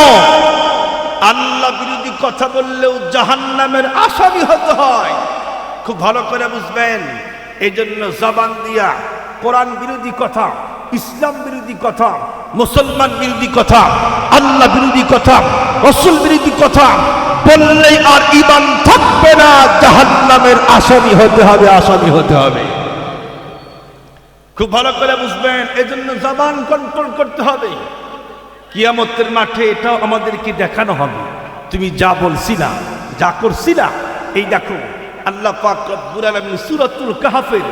আল্লাহ বিরোধী কথা বললেও জাহান্নামের আসামি হতে হয়। খুব ভালো করে বুঝবেন। এই জন্য জবান দিয়া কোরআন বিরোধী কথা, ইসলাম বিরোধী কথা, মুসলমান বিরোধী কথা, আল্লাহ বিরোধী কথা, রাসূল বিরোধী কথা বললেই আর ঈমান থাকবে না। জাহান্নামের আসামি হতে হবে, আসামি হতে হবে। খুব ভালো করে বুঝবেন। এজন্য জবান কন্ট্রোল করতে হবে। কিয়ামতের মাঠে এটাও আমাদেরকে দেখানো হবে, তুমি যা বলছিলা, যা করছিলা। এই দেখো আল্লাহ পাক রব্বুল আলামিন সূরাতুল কাহফের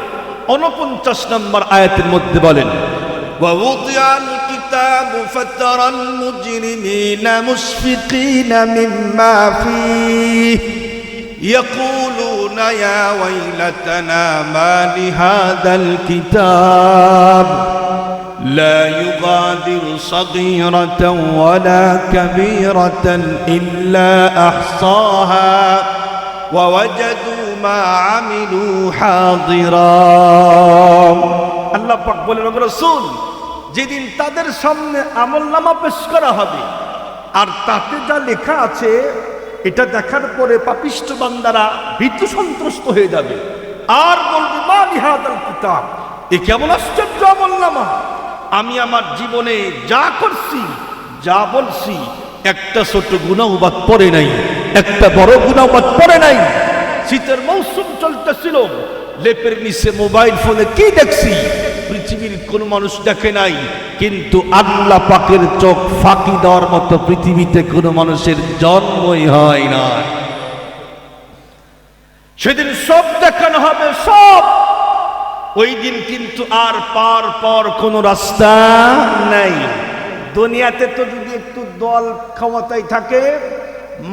49 নম্বর আয়াতের মধ্যে বলেন, ওয়াউদিয়াল কিতাবু ফাতারাল মুজরিমিনা মুশফিকিনা মিম্মা ফীহি ইয়াকুলুনা ইয়া ওয়াইলাতানা মা লিহাদাল কিতাব لا يغادر صغيرة ولا كبيرة إلا أحصاها ووجدوا ما عملوا حاضرا। আল্লাহ পাক বলেন, রাসূল যেদিন তাদের সামনে আমলনামা পেশ করা হবে আর তাতে যা লেখা আছে এটা দেখার পরে পাপিষ্ঠ বান্দারা ভীতু সন্ত্রস্ত হয়ে যাবে আর বলবে মা লিহাদাল কিতাব, এ কেমন আশ্চর্য আমলনামা। আমি আমার জীবনে যা করছি, যা বলছি, একটা ছোট গুনাহ বাদ পড়ে নাই, একটা বড় গুনাহ বাদ পড়ে নাই। শীতের মৌসুম চলতেছিল, লেপের নিচে মোবাইল ফোনে কি দেখছি পৃথিবীর কোন মানুষ দেখে নাই, কিন্তু আল্লাহ পাকের চোখ ফাঁকি দেওয়ার মতো পৃথিবীতে কোনো মানুষের জন্মই হয় না। সেদিন সব দেখানো হবে, সব। ওই দিন কিন্তু আর পার পর কোনো রাস্তা নাই। দুনিয়াতে তো যদি একটু দল ক্ষমতায় থাকে,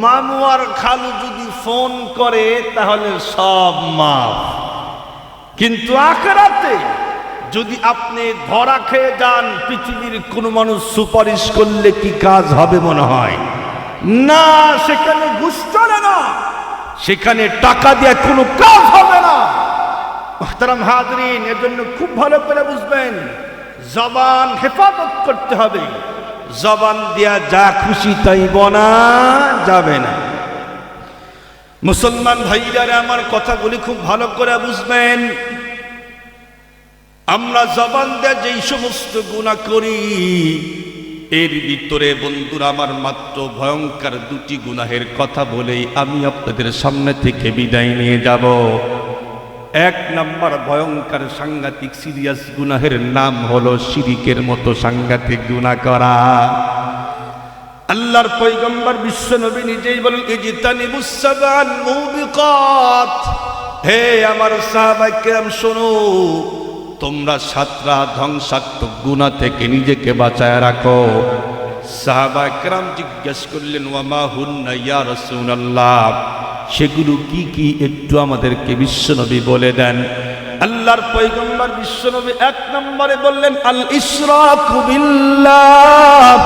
মামু আর খালু যদি ফোন করে তাহলে সব মাফ। কিন্তু আখিরাতে যদি আপনি ধরা খেয়ে যান, পৃথিবীর কোন মানুষ সুপারিশ করলে কি কাজ হবে মনে হয় না? সেখানে ঘুষ চলে না, সেখানে টাকা দিয়ে কোনো কাজ হবে না। মুহতারাম হাজরিন, এজন্য খুব ভালো করে বুঝবেন, জবান হেফাজত করতে হবে। জবান দিয়া যা খুশি তাই বলা যাবে না। মুসলমান ভাইরা আমার কথাগুলি খুব ভালো করে বুঝবেন। আমরা জবান দিয়ে যেই সমস্ত গুনাহ করি, এর ভিতরে বন্ধুরা আমার মাত্র ভয়ঙ্কর দুটি গুনাহের কথা বলেই আমি আপনাদের সামনে থেকে বিদায় নিয়ে যাব। এক নাম্বার ভয়ঙ্কর সাংঘাতিক সিরিয়াস গুনাহের নাম হলো শিরিকের মতো সাংঘাতিক গুনাহ করা। আল্লাহর পয়গম্বর বিশ্ব নবী নিজেই বলেন, ইজতানিবুস সাবাল মুবিকাত। হে আমার সাহাবায়ে কেরাম শোনো, তোমরা সাতটা ধ্বংসাত্মক গুনাহ থেকে নিজেকে বাঁচায় রাখো। সাহাবায়ে কেরাম জিজ্ঞেস করলেন, ওয়া মা হুন্না ইয়া রাসূলুল্লাহ, সেগুলো কি কি একটু আমাদেরকে বিশ্বনবী বলে দেন। আল্লাহর পয়গম্বর বিশ্বনবী এক নম্বরে বললেন, আল ইশরাকু বিল্লাহ।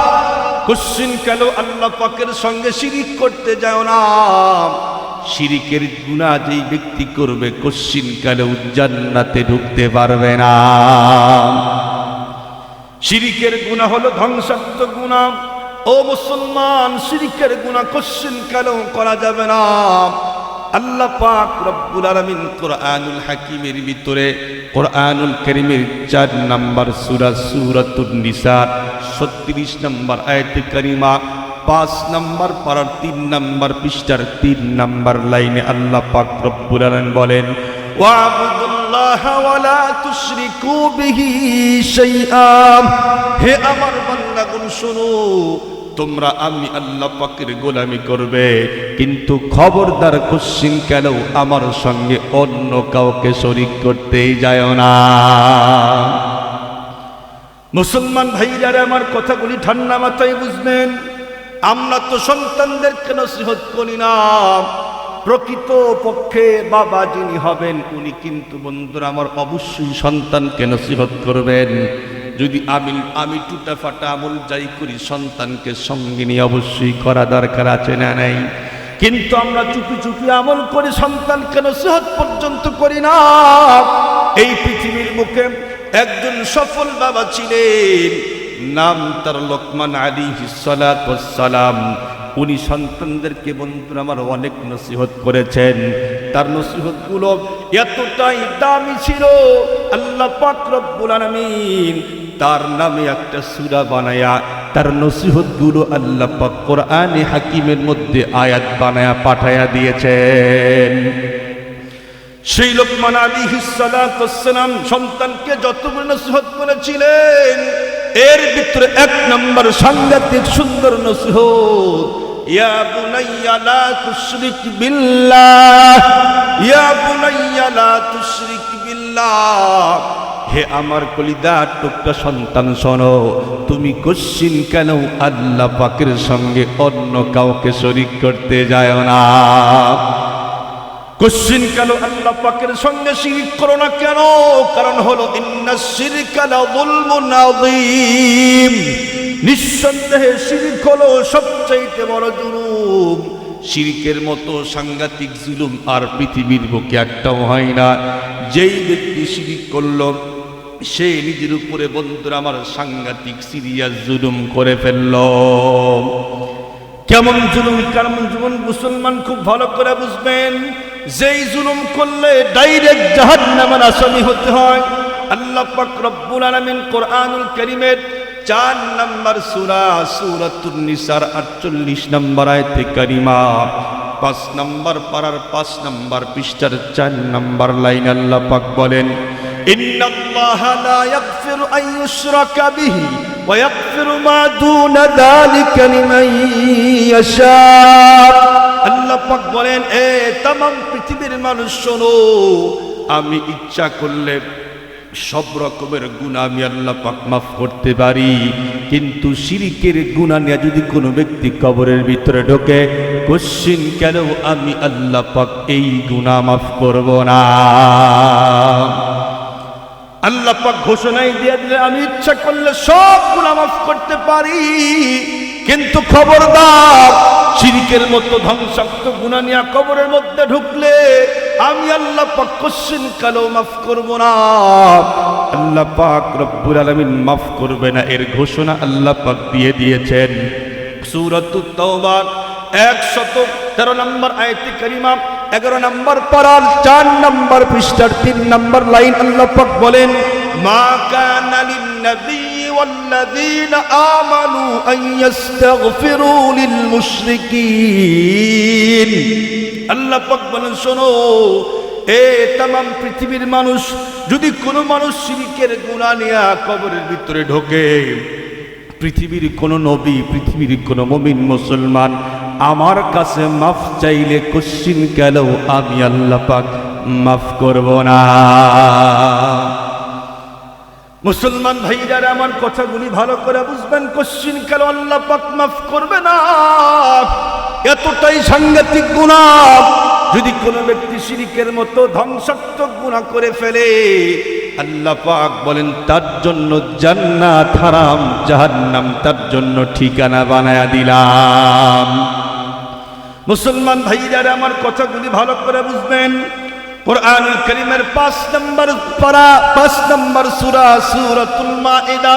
কুসিন কেন আল্লাহ পাকের সঙ্গে শিরিক করতে যাও না। শিরিকের গুনাহ যেই ব্যক্তি করবে, কুসিন কেন জান্নাতে ঢুকতে পারবে না। শিরিকের গুনাহ হলো ধ্বংসাত্মক গুনাহ। ও মুসলমান, শিরিকের গুনাহ কুসিন কেন করা যাবে না। আল্লাহ পাক রব্বুল আলামিন কোরআনুল হাকিমের ভিতরে, কোরআনুল কারীমের 4 নম্বর সূরা সূরাতুন নিসা 36 নম্বর আয়াতে কারিমা 5 নম্বর পারার 3 নম্বর পৃষ্ঠার 3 নম্বর লাইনে আল্লাহ পাক রব্বুল আলামিন বলেন, ওয়াবুদুল্লাহা ওয়ালা তুশরিকু বিহি শাইআ। হে আমার বান্দাগণ শোনো, তোমরা আমি আল্লাহ পাকের গোলামি করবে, কিন্তু খবরদার কুসিন কেন আমার সঙ্গে অন্য কাউকে শরীক করতেই যায় না। মুসলমান ভাইরা আমার কথাগুলি ঠান্ডা মাথায় বুঝবেন। আমরা তো সন্তানদেরকে নসিহত করি না। প্রকৃত পক্ষে বাবা যিনি হবেন, উনি কিন্তু বন্ধুরা আমার অবশ্যই সন্তানকে নসিহত করবেন। যদি আমি টুটা ফাটা আমল যাই করি, সন্তানকে সঙ্গে নিয়ে অবশ্যই করা দরকার আছে না নাই? কিন্তু আমরা চুপি চুপি আমল করে সন্তানকে নসিহত পর্যন্ত করি না। এই পৃথিবীর মুখে একজন সফল বাবা ছিলেন, নাম তার লোকমান আলাইহিস সালাতু ওয়াস সালাম। উনি সন্তানদেরকে বন্ধুরা আমার অনেক নসিহত করেছেন। তার নসিহতগুলো এতটাই দামি ছিল, আল্লাহ পাক রব্বুল আলামিন তার নামে একটা সূরা বানায়া তার নসিহতগুলো আল্লাহ পাক কোরআনে হাকিমের মধ্যে আয়াত বানায়া পাঠায়া দিয়েছেন। সেই লোকমান আলাইহিস সালাতু ওয়াস সালাম সন্তানকে যতগুলো নসিহত করেছিলেন, এর ভিতরে 1 নম্বর সাংঘাতিক সুন্দর নসিহত, ইয়া বুনাইয়া লা তুশরিক বিল্লাহ, ইয়া বুনাইয়া লা তুশরিক বিল্লাহ। হে আমার কলিজার টুকরা সন্তান শোনো, তুমি কুসিন কেন আল্লাহ পাকের সঙ্গে অন্য কাউকে শরীক করতে যায় না। কুসিন কেন আল্লাহ পাকের সঙ্গে শিরক করো না কেন? কারণ হলো ইন্নাশ শিরকা লাযুলমুন আযীম। নিঃসন্দেহে শিরক হলো সবচাইতে বড় জুলুম। শিরকের মতো সাংঘাতিক জুলুম আর পৃথিবীর বুকে একটাও হয় না। যেই ব্যক্তি শিরক করলো, সে নিজের উপরে বন্ধুরা আমার সাংঘাতিক সিরিয়াস জুলুম করে ফেলল। কেমন জুলুম, কেমন জুলুম মুসলমান খুব ভালো করে বুঝবেন। যেই জুলুম করলে ডাইরেক্ট জাহান্নামের আসামি হতে হয়, আল্লাহ পাক রব্বুল আলামিন কোরআনুল কারীমের 4 নম্বর সূরা সূরাতুন নিসার 48 নম্বর আয়াতে কারিমা 5 নম্বর পারার 5 নম্বর পৃষ্ঠার 4 নম্বর লাইন আল্লাহ পাক বলেন, ইন্নাল্লাহা লা ইয়াগফিরু আন ইউশরাকা বিহি ওয়া ইয়াগফিরু মা দুনা যালিকা লিমান ইয়াশা। আল্লাহ পাক বলেন, এ तमाम পৃথিবীর মানুষ শোনো, আমি ইচ্ছা করলে সব রকমের গুনাহ আমি আল্লাহ পাক মাফ করতে পারি, কিন্তু শিরকের গুনাহ নিয়ে যদি কোনো ব্যক্তি কবরের ভিতরে ঢোকে, কোশ্চিন কেন আমি আল্লাহ পাক এই গুনাহ মাফ করব না। আল্লাহ পাক ঘোষণাই দিয়ে দিলে আমি ইচ্ছা করলে সব গুনাহ মাফ করতে পারি, কিন্তু খবরদার শিরকের মতো ধ্বংসাত্মক গুনাহ নিয়ে কবরের মধ্যে ঢুকলে আমি আল্লাহ পাক কোশ্চিন কালো মাফ করব না। আল্লাহ পাক রব্বুল আলামিন মাফ করবে না, এর ঘোষণা আল্লাহ পাক দিয়ে দিয়েছেন। সূরাতুত তাওবা 113 নম্বর আয়াতে কারিমা 11 নম্বর পারার 4 নম্বর পৃষ্ঠার 3 নম্বর লাইন আল্লাহ পাক বলেন, মা কানা লিন নবী ওয়াল্লাযীনা আমানু আন ইস্তাগফিরু লিল মুশরিকিন। আল্লাহ পাক বলেন, শোনো এ तमाम পৃথিবীর মানুষ, যদি কোনো মানুষ শিরকের গুনাহ নিয়ে কবরের ভিতরে ঢোকে, পৃথিবীর কোনো নবী, পৃথিবীর কোনো মুমিন মুসলমান আমার কাছে মাফ চাইলে কোশ্চিন গেলেও আমি আল্লাহ পাক মাফ করব না। মুসলমান ভাইরা আমার কথাগুলি ভালো করে বুঝবেন, কোশ্চিন কেন আল্লাহ পাক মাফ করবে না। এতটাই সাংঘাতিক গুনাহ, যদি কোনো ব্যক্তি শিরকের মতো ধ্বংসাত্মক গুনাহ করে ফেলে, আল্লাহ পাক বলেন তার জন্য জান্নাত হারাম, জাহান্নাম তার জন্য ঠিকানা বানায়া দিলাম। মুসলমান ভাইরা আমার কথাগুলি ভালো করে বুঝবেন, কোরআনুল কারীমের 5 নম্বর পারা 5 নম্বর সূরা সূরাতুল মাইদা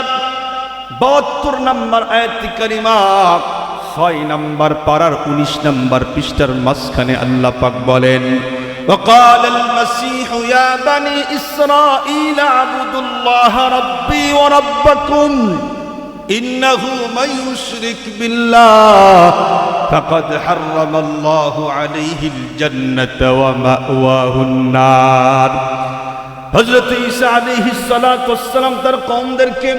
72 নম্বর আয়াত কারিমা 6 নম্বর পারার 19 নম্বর পৃষ্ঠার মাঝখানে আল্লাহ পাক বলেন, وقال المسيح يا بني إسرائيل اعبدوا الله ربي وربكم إنه من يشرك بالله فقد حرم الله عليه الجنة ومأواه النار। হযরত ঈসা আলাইহিস সালাতু ওয়াস সালাম তার কওমদেরকে,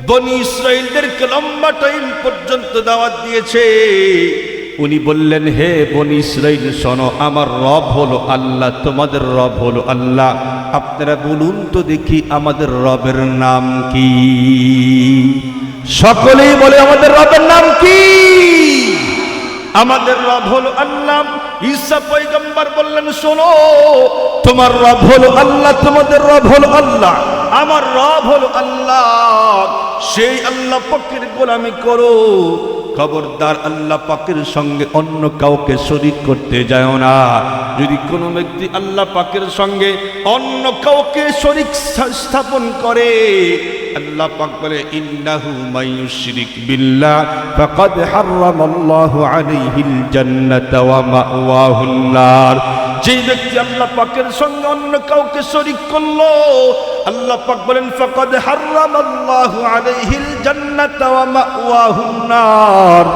বনি ইসরাইলদেরকে লম্বা টাইম পর্যন্ত দাওয়াত দিয়েছে। উনি বললেন, হে বনি ইসরাইল শোনো, আমার রব হলো আল্লাহ, তোমাদের রব হলো আল্লাহ। আপনারা বলুন তো দেখি আমাদের রবের নাম কি? সকলেই বলে আমাদের রবের নাম কি? আমাদের রব হলো আল্লাহ। ঈসা পয়গম্বর বললেন, শোনো, তোমার রব হলো আল্লাহ, তোমাদের রব হলো আল্লাহ, আমার রব হলো আল্লাহ, সেই আল্লাহ পাকের গোলামি করো। খবরদার আল্লাহ পাকের সঙ্গে অন্য কাউকে শরীক করতে যায় না। যদি কোনো ব্যক্তি আল্লাহ পাকের সঙ্গে অন্য কাউকে শরীক স্থাপন করে, আল্লাহ পাক বলে, ইন্নাহু মাইয়ুশরিক বিল্লাহ ফাকাদ হারামাল্লাহু আলাইহিল জান্নাতা ওয়া মাওয়াহুন নার। যে ব্যক্তি আল্লাহ পাকের সঙ্গে অন্য কাউকে শরীক করলো, আল্লাহ পাক বলেন, ফাকাদ হারামাল্লাহু আলাইহিল জান্নাতা ওয়া মাওয়াহুন নার,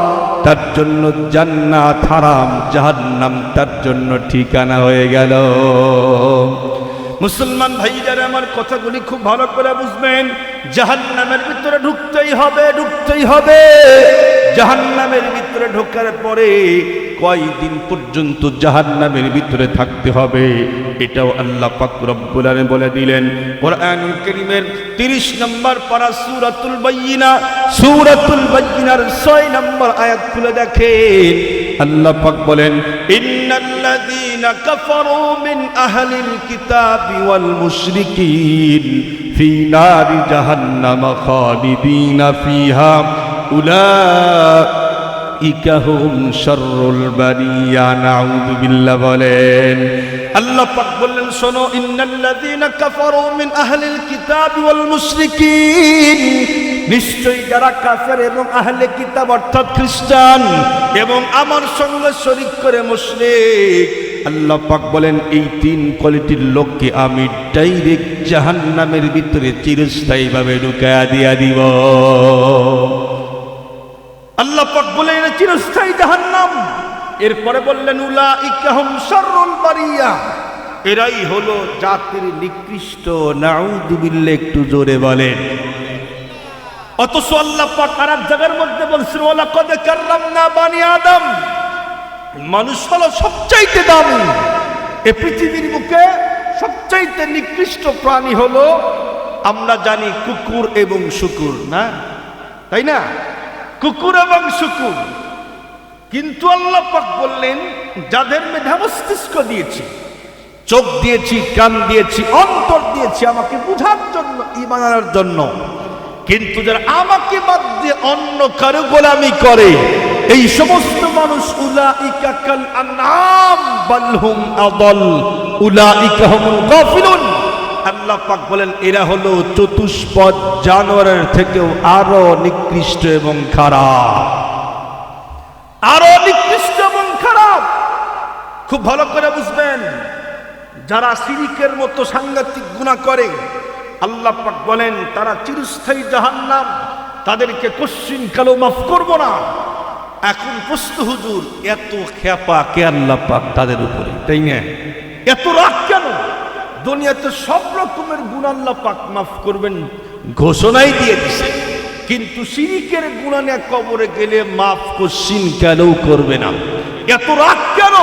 তার জন্য জান্নাত হারাম, জাহান্নাম তার জন্য ঠিকানা হয়ে গেল। মুসলমান ভাইরা আমার কথাগুলি খুব ভালো করে বুঝবেন, জাহান্নামের ভিতরে ঢুকতেই হবে, ঢুকতেই হবে। জাহান্নামের ভিতরে ঢোকার পরে কয়দিন পর্যন্ত জাহান্নামের ভিতরে থাকতে হবে, এটাও আল্লাহ পাক রব্বুল আলামিন বলে দিলেন। কোরআনুল কারীমের 30 নম্বর পারা সূরাতুল বাইয়িনা, সূরাতুল বাইয়িনার 6 নম্বর আয়াত খুলে দেখেন, আল্লাহ পাক বলেন, ইন্নাল্লাযীনা কাফারু মিন আহলিল কিতাবি ওয়াল মুশরিকিন ফি নারি জাহান্নাম খালিদিনা ফিহা উলাইকা হুম শাররুল বারিয়া। নাউযু বিল্লাহ বলেন। আল্লাহ পাক বললেন, শোনো, ইন্নাল্লাযীনা কাফারু মিন আহলিল কিতাবি ওয়াল মুশরিকিন, নিশ্চয়ই যারা কাফের এবং আহলে কিতাব অর্থাৎ খ্রিস্টান এবং আমার সঙ্গে শরীক করে মুশরিক, আল্লাহ পাক বলেন এই তিন কোয়ালিটির লোককে আমি ডাইরেক্ট জাহান্নামের ভিতরে চিরস্থায়ীভাবে ঢুকায়া দিয়া দিব। আল্লাহ পাক বলেন এটা চিরস্থায়ী জাহান্নাম। এরপরে বললেন উলাইকা হুম শাররুল বারিয়া, এরাই হলো জাতির নিকৃষ্ট। নাউযুবিল্লাহ, একটু জোরে বলেন। অথচ আল্লাহ পাক আর এক জায়গার মধ্যে বলছেন ওয়ালাকাদ কাররামনা বানি আদম, মানুষ হলো সবচাইতে দামি। এই পৃথিবীর বুকে সবচাইতে নিকৃষ্ট প্রাণী হলো আমরা জানি কুকুর এবং শুকুর, না তাই না? কুকুর এবং শুকুর। কিন্তু আল্লাহ পাক বললেন যাদের মেধা মস্তিষ্ক দিয়েছি, চোখ দিয়েছি, কান দিয়েছি, অন্তর দিয়েছি আমাকে বুঝার জন্য, ঈমান আনার জন্য, কিন্তু যারা আমাকে বাদ দিয়ে অন্য কারো গোলামি করে এই সমস্ত মানুষ উলাইকা কাল আনআম বাল হুম আদাল উলাইকা হুমুল গাফিলুন। আল্লাহ পাক বলেন এরা হলো চতুষ্পদ জানোয়ারের থেকেও আরো নিকৃষ্ট এবং খারাপ, আরো নিকৃষ্ট এবং খারাপ। খুব ভালো করে বুঝবেন, যারা শিরকের মতো সাংঘাতিক গুনাহ করে আল্লাহ পাক বলেন তারা চিরস্থায়ী জাহান্নাম, তাদেরকে কোশ্চিন কালো মাফ করব না। এখন প্রশ্ন হুজুর, এত খেপা কে আল্লাহ পাক তাদের উপরে, তাই না? এত রাগ কেন? দুনিয়াতে সব রকমের গুনাহ আল্লাহ পাক মাফ করবেন ঘোষণাই দিয়ে দিয়েছে, কিন্তু শিরকের গুনাহ নিয়ে কবরে গেলে মাফ কোশ্চিন কালো করবে না। এত রাগ কেন?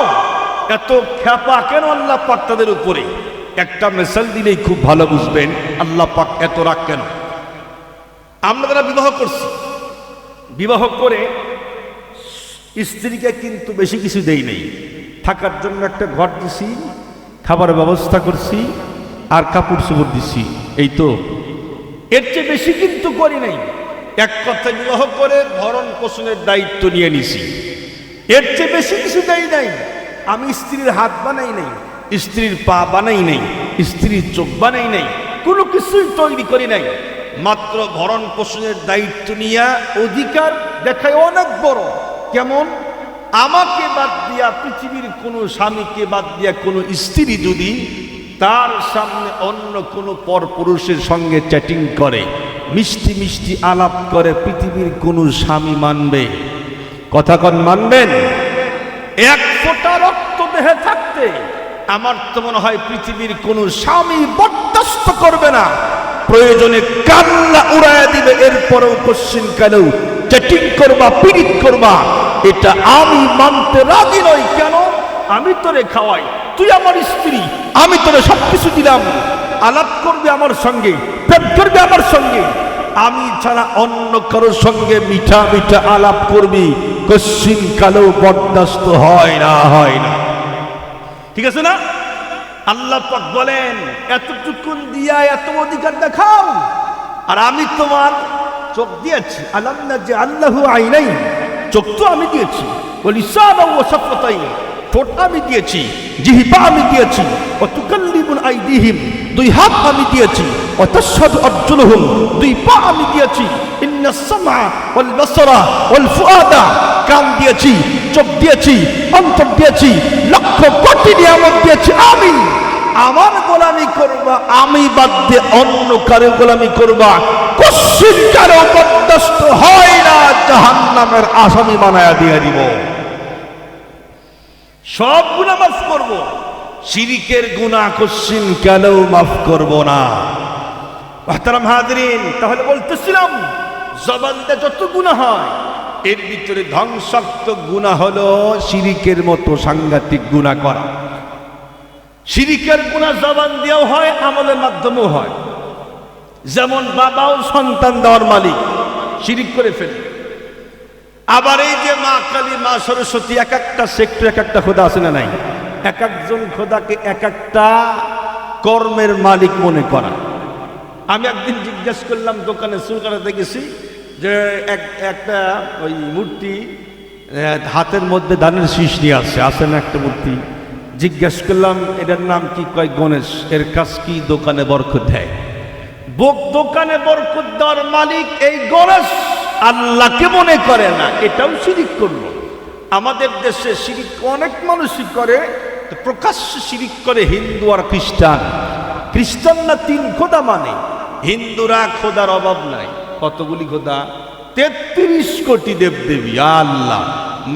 এত খেপা কেন আল্লাহ পাক তাদের উপরে? একটা মিসাল দিলেই খুব ভালো বুঝবেন আল্লাহ পাক এত রাগ কেন। আমরা যারা বিবাহ করছি, বিবাহ করে স্ত্রীকে কিন্তু বেশি কিছু দেই নেই, থাকার জন্য একটা ঘর দিছি, খাবারের ব্যবস্থা করছি, আর কাপড় চোপড় দিছি, এই তো। এর চেয়ে বেশি কিন্তু করি নাই। এক কথায় বিবাহ করে ভরণ পোষণের দায়িত্ব নিয়ে নিছি, এর চেয়ে বেশি কিছু দেই নাই। আমি স্ত্রীর হাত বানাই নাই, স্ত্রীর পা বানাই নাই, স্ত্রীর চোখ বানাই নাই, কোনো কিছুই তৈরি করি নাই। মাত্র ভরণ পোষণের দায়িত্ব নিয়ে অধিকার দেখায় অনেক বড়। কেমন? আমাকে বাদ দিয়া পৃথিবীর কোনো স্বামীকে বাদ দিয়া কোনো স্ত্রী যদি তার সামনে অন্য কোনো পরপুরুষের সঙ্গে চ্যাটিং করে, মিষ্টি মিষ্টি আলাপ করে, পৃথিবীর কোনো স্বামী মানবে? কথা কন মানবেন? এক ফোঁটা রক্ত দেহে থাকতে আমার তো মনে হয় পৃথিবীর কোনো স্বামী বরদাস্ত করবে না, প্রয়োজনে কান্না উড়াইয়া দিবে, এরপরেও কোশ্চিন কালেও চ্যাটিং করবা, পীড়িত করবা, এটা আমি মানতে রাজি নই। কেন? আমি তোরে খাওয়াই, তুই আমার স্ত্রী, আমি তোরে সবকিছু দিলাম, আলাপ করবে আমার সঙ্গে, প্রেম করবে আমার সঙ্গে, আমি ছাড়া অন্য কারোর সঙ্গে মিঠা মিঠা আলাপ করবি, কোশ্চিন কালেও বরদাস্ত হয় না, হয় না। ঠিক আছে না? আল্লাহ পাক বলেন এতটুকুন দিয়া এত অধিকার দেখাও, আর আমি তোমার চোখ দিয়েছি, আলাম না যে আল্লাহু আইনাই, চোখ তো আমি দিয়েছি, ওয়ালিসানা ওয়া শাফাতাইন, ঠোঁট আমি দিয়েছি, জিহ্বা আমি দিয়েছি, ওয়া তুকাল্লিমুন আইদিহিম, দুই হাত আমি দিয়েছি, ওয়া তাশহাদু আরজুলুহুম, দুই পা আমি দিয়েছি, ইন্নাস সামআ ওয়াল বাসারা ওয়াল ফুআদা, কান দিয়েছি, চোখ দিয়েছি, অন্তর দিয়েছি, লক্ষ কোটি নিয়ামত দিয়েছি আমি। আমার গোলামি করবা, আমি বাদ দিয়ে অন্য কারো গোলামি করবা, কোশ্চিন কারো বরদাস্ত হয় না, জাহান্নামের আসামি বানায়া দিয়ে দিব। সব গুনাহ মাফ করব, শিরকের গুনাহ কোশ্চিন কালেও মাফ করব না। মুহতারাম হাজিরিন, তাহলে বলতেছিলাম জবান দিয়ে যত গুনাহ হয় এর ভিতরে ধ্বংসাত্মক গুনাহ হলো শিরকের মতো সাংঘাতিক গুনাহ করা। শিরকের গুনাহ জবান দিয়েও হয়, আমলের মাধ্যমেও হয়। যেমন বাবাও সন্তান দেওয়ার মালিক, শিরক করে ফেলে। আবার এই যে মা কালী, মা সরস্বতী, এক একটা সেক্টর এক একটা খোদা আছে না নাই? এক একজন খোদাকে এক একটা কর্মের মালিক মনে করা। আমি একদিন জিজ্ঞেস করলাম, দোকানে চুল কাটাতে গেছি, যে একটা ওই মূর্তি হাতের মধ্যে ধানের শীষ নিয়ে আসে না একটা মূর্তি। জিজ্ঞেস করলাম এটার নাম কি? কয় গণেশ। এর কাজ কি? দোকানে বরকত দেয়। দোকানে বরকত দেওয়ার মালিক এই গণেশ, আল্লাহকে মনে করে না, এটাও শিরিক করলো। আমাদের দেশে শিরিক অনেক মানুষই করে, তো প্রকাশ্য শিরিক করে হিন্দু আর খ্রিস্টান। খ্রিস্টানরা 3 খোদা মানে, হিন্দুরা খোদার অভাব নাই। কতগুলি খোদা? 33 কোটি দেবদেবী। আল্লাহ,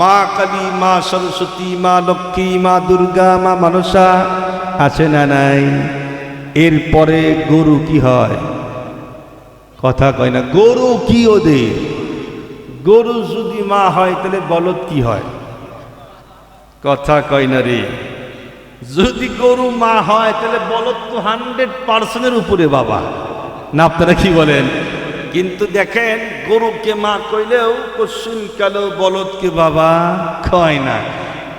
মা কালী, মা সরস্বতী, মা লক্ষ্মী, মা দুর্গা, মা মনসা, আছে না নাই? এরপরে গরু কি হয়? কথা কয় না। গরু কি ওদের? গরু যদি মা হয় তাহলে বলদ কি হয়? কথা কয় না রে। যদি গরু মা হয় তাহলে বলদ তো 100% উপরে বাবা, না আপনারা কি বলেন? কিন্তু দেখেন, গরুকে মা কইলেও পশ্চিম কালো বলদকে বাবা কয় না।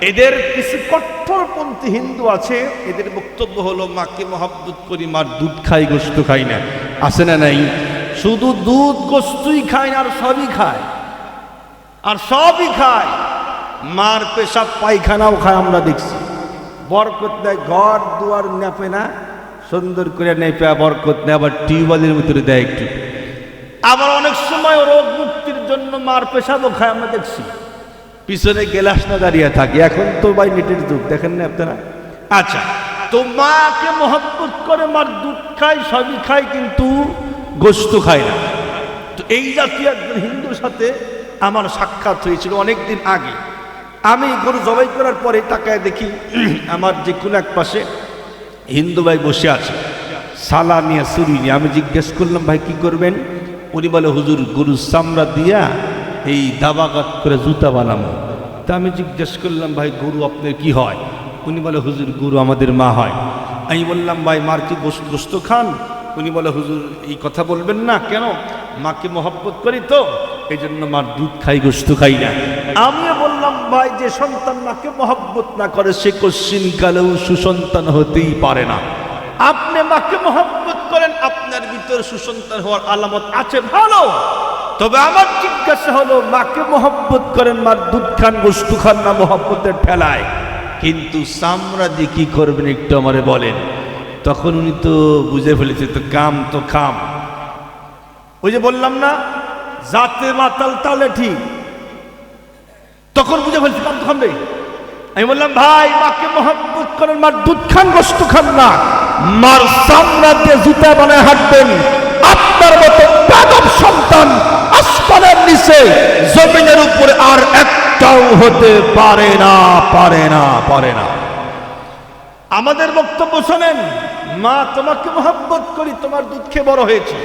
এদের কিছু কট্টরপন্থী হিন্দু আছে, এদের বক্তব্য হলো মাকে মহব্বত করি, মার দুধ খাই, গোস্ত খাই না। আছে না নাই? শুধু দুধ গোস্তই খায় না, আর সবই খায়, আর সবই খায়। মার পেশাব পায়খানাও খায়, আমরা দেখছি। বরকত দেয়, ঘর দুয়ার নেপে না, সুন্দর করে নেপে বরকত নেয়, আবার টিউবওয়েলের ভিতরে দেয় একটু। আবার অনেক সময় রোগ মুক্তির জন্য মার পেশাবও খায়, আমরা দেখছি। পিছনে গেলাস না দাঁড়িয়ে থাকে। এখন তো ভাই নেটের যুগ, দেখেন না আপনারা? আচ্ছা, তো মাকে মহব্বত করে, মার দুধ খায়, সবই খায়, কিন্তু গোস্ত খায় না। তো এই জাতীয় একজন হিন্দুর সাথে আমার সাক্ষাৎ হয়েছিল অনেকদিন আগে। আমি গরু জবাই করার পরে তাকায় দেখি আমার যে কোনো এক পাশে হিন্দু ভাই বসে আছে, সালা নিয়ে, ছুরি নিয়ে। আমি জিজ্ঞেস করলাম, ভাই কি করবেন? উনি বলে, হুজুর গরুর চামড়া দিয়া এই দাবাগাত করে জুতা বানাবো। তা আমি জিজ্ঞেস করলাম, ভাই গরু আপনার কি হয়? উনি বলে, হুজুর গরু আমাদের মা হয়। আমি বললাম, ভাই মার কি গোস্ত খান? উনি বলে, হুজুর এই কথা বলবেন না। কেন? মাকে মহব্বত করি তো, এই জন্য মার দুধ খাই, গোস্ত খাই না। আমিও বললাম, ভাই যে সন্তান মাকে মহব্বত না করে সে কোশ্চিন কালেও সুসন্তান হতেই পারে না। আপনি মাকে মহব্বত করেন, আপনার ভিতরে সুসন্তান হওয়ার আলামত আছে, ভালো। তবে আমার জিজ্ঞাসা হলো, মাকে মহব্বত করেন, মার দুধ খান, গোস্ত খান না মহব্বতের ঠেলায়, কিন্তু চামড়া দিয়ে কি করবেন একটু আমারে বলেন। তখন উনি তো বুঝে ফেলেছে, তো কাম তো খাম। ওই যে বললাম না, জাতে মাতাল তালে ঠিক, তখন বুঝে ফেলছি কাম তো খাম রে। আমি বললাম, ভাই মাকে মহব্বত করেন, মার দুধ খান, গোস্ত খান না, মার চামড়া দিয়ে জুতা বানায় হাঁটবেন। আপনার মতো বেয়াদব সন্তান আসমানের নিচে, জমিনের উপরে আর একটাও হতে পারে না, পারে না, পারে না। আমাদের বক্তব্য শোনেন, মা তোমাকে মহব্বত করি, তোমার দুধ খেয়ে বড় হয়েছে,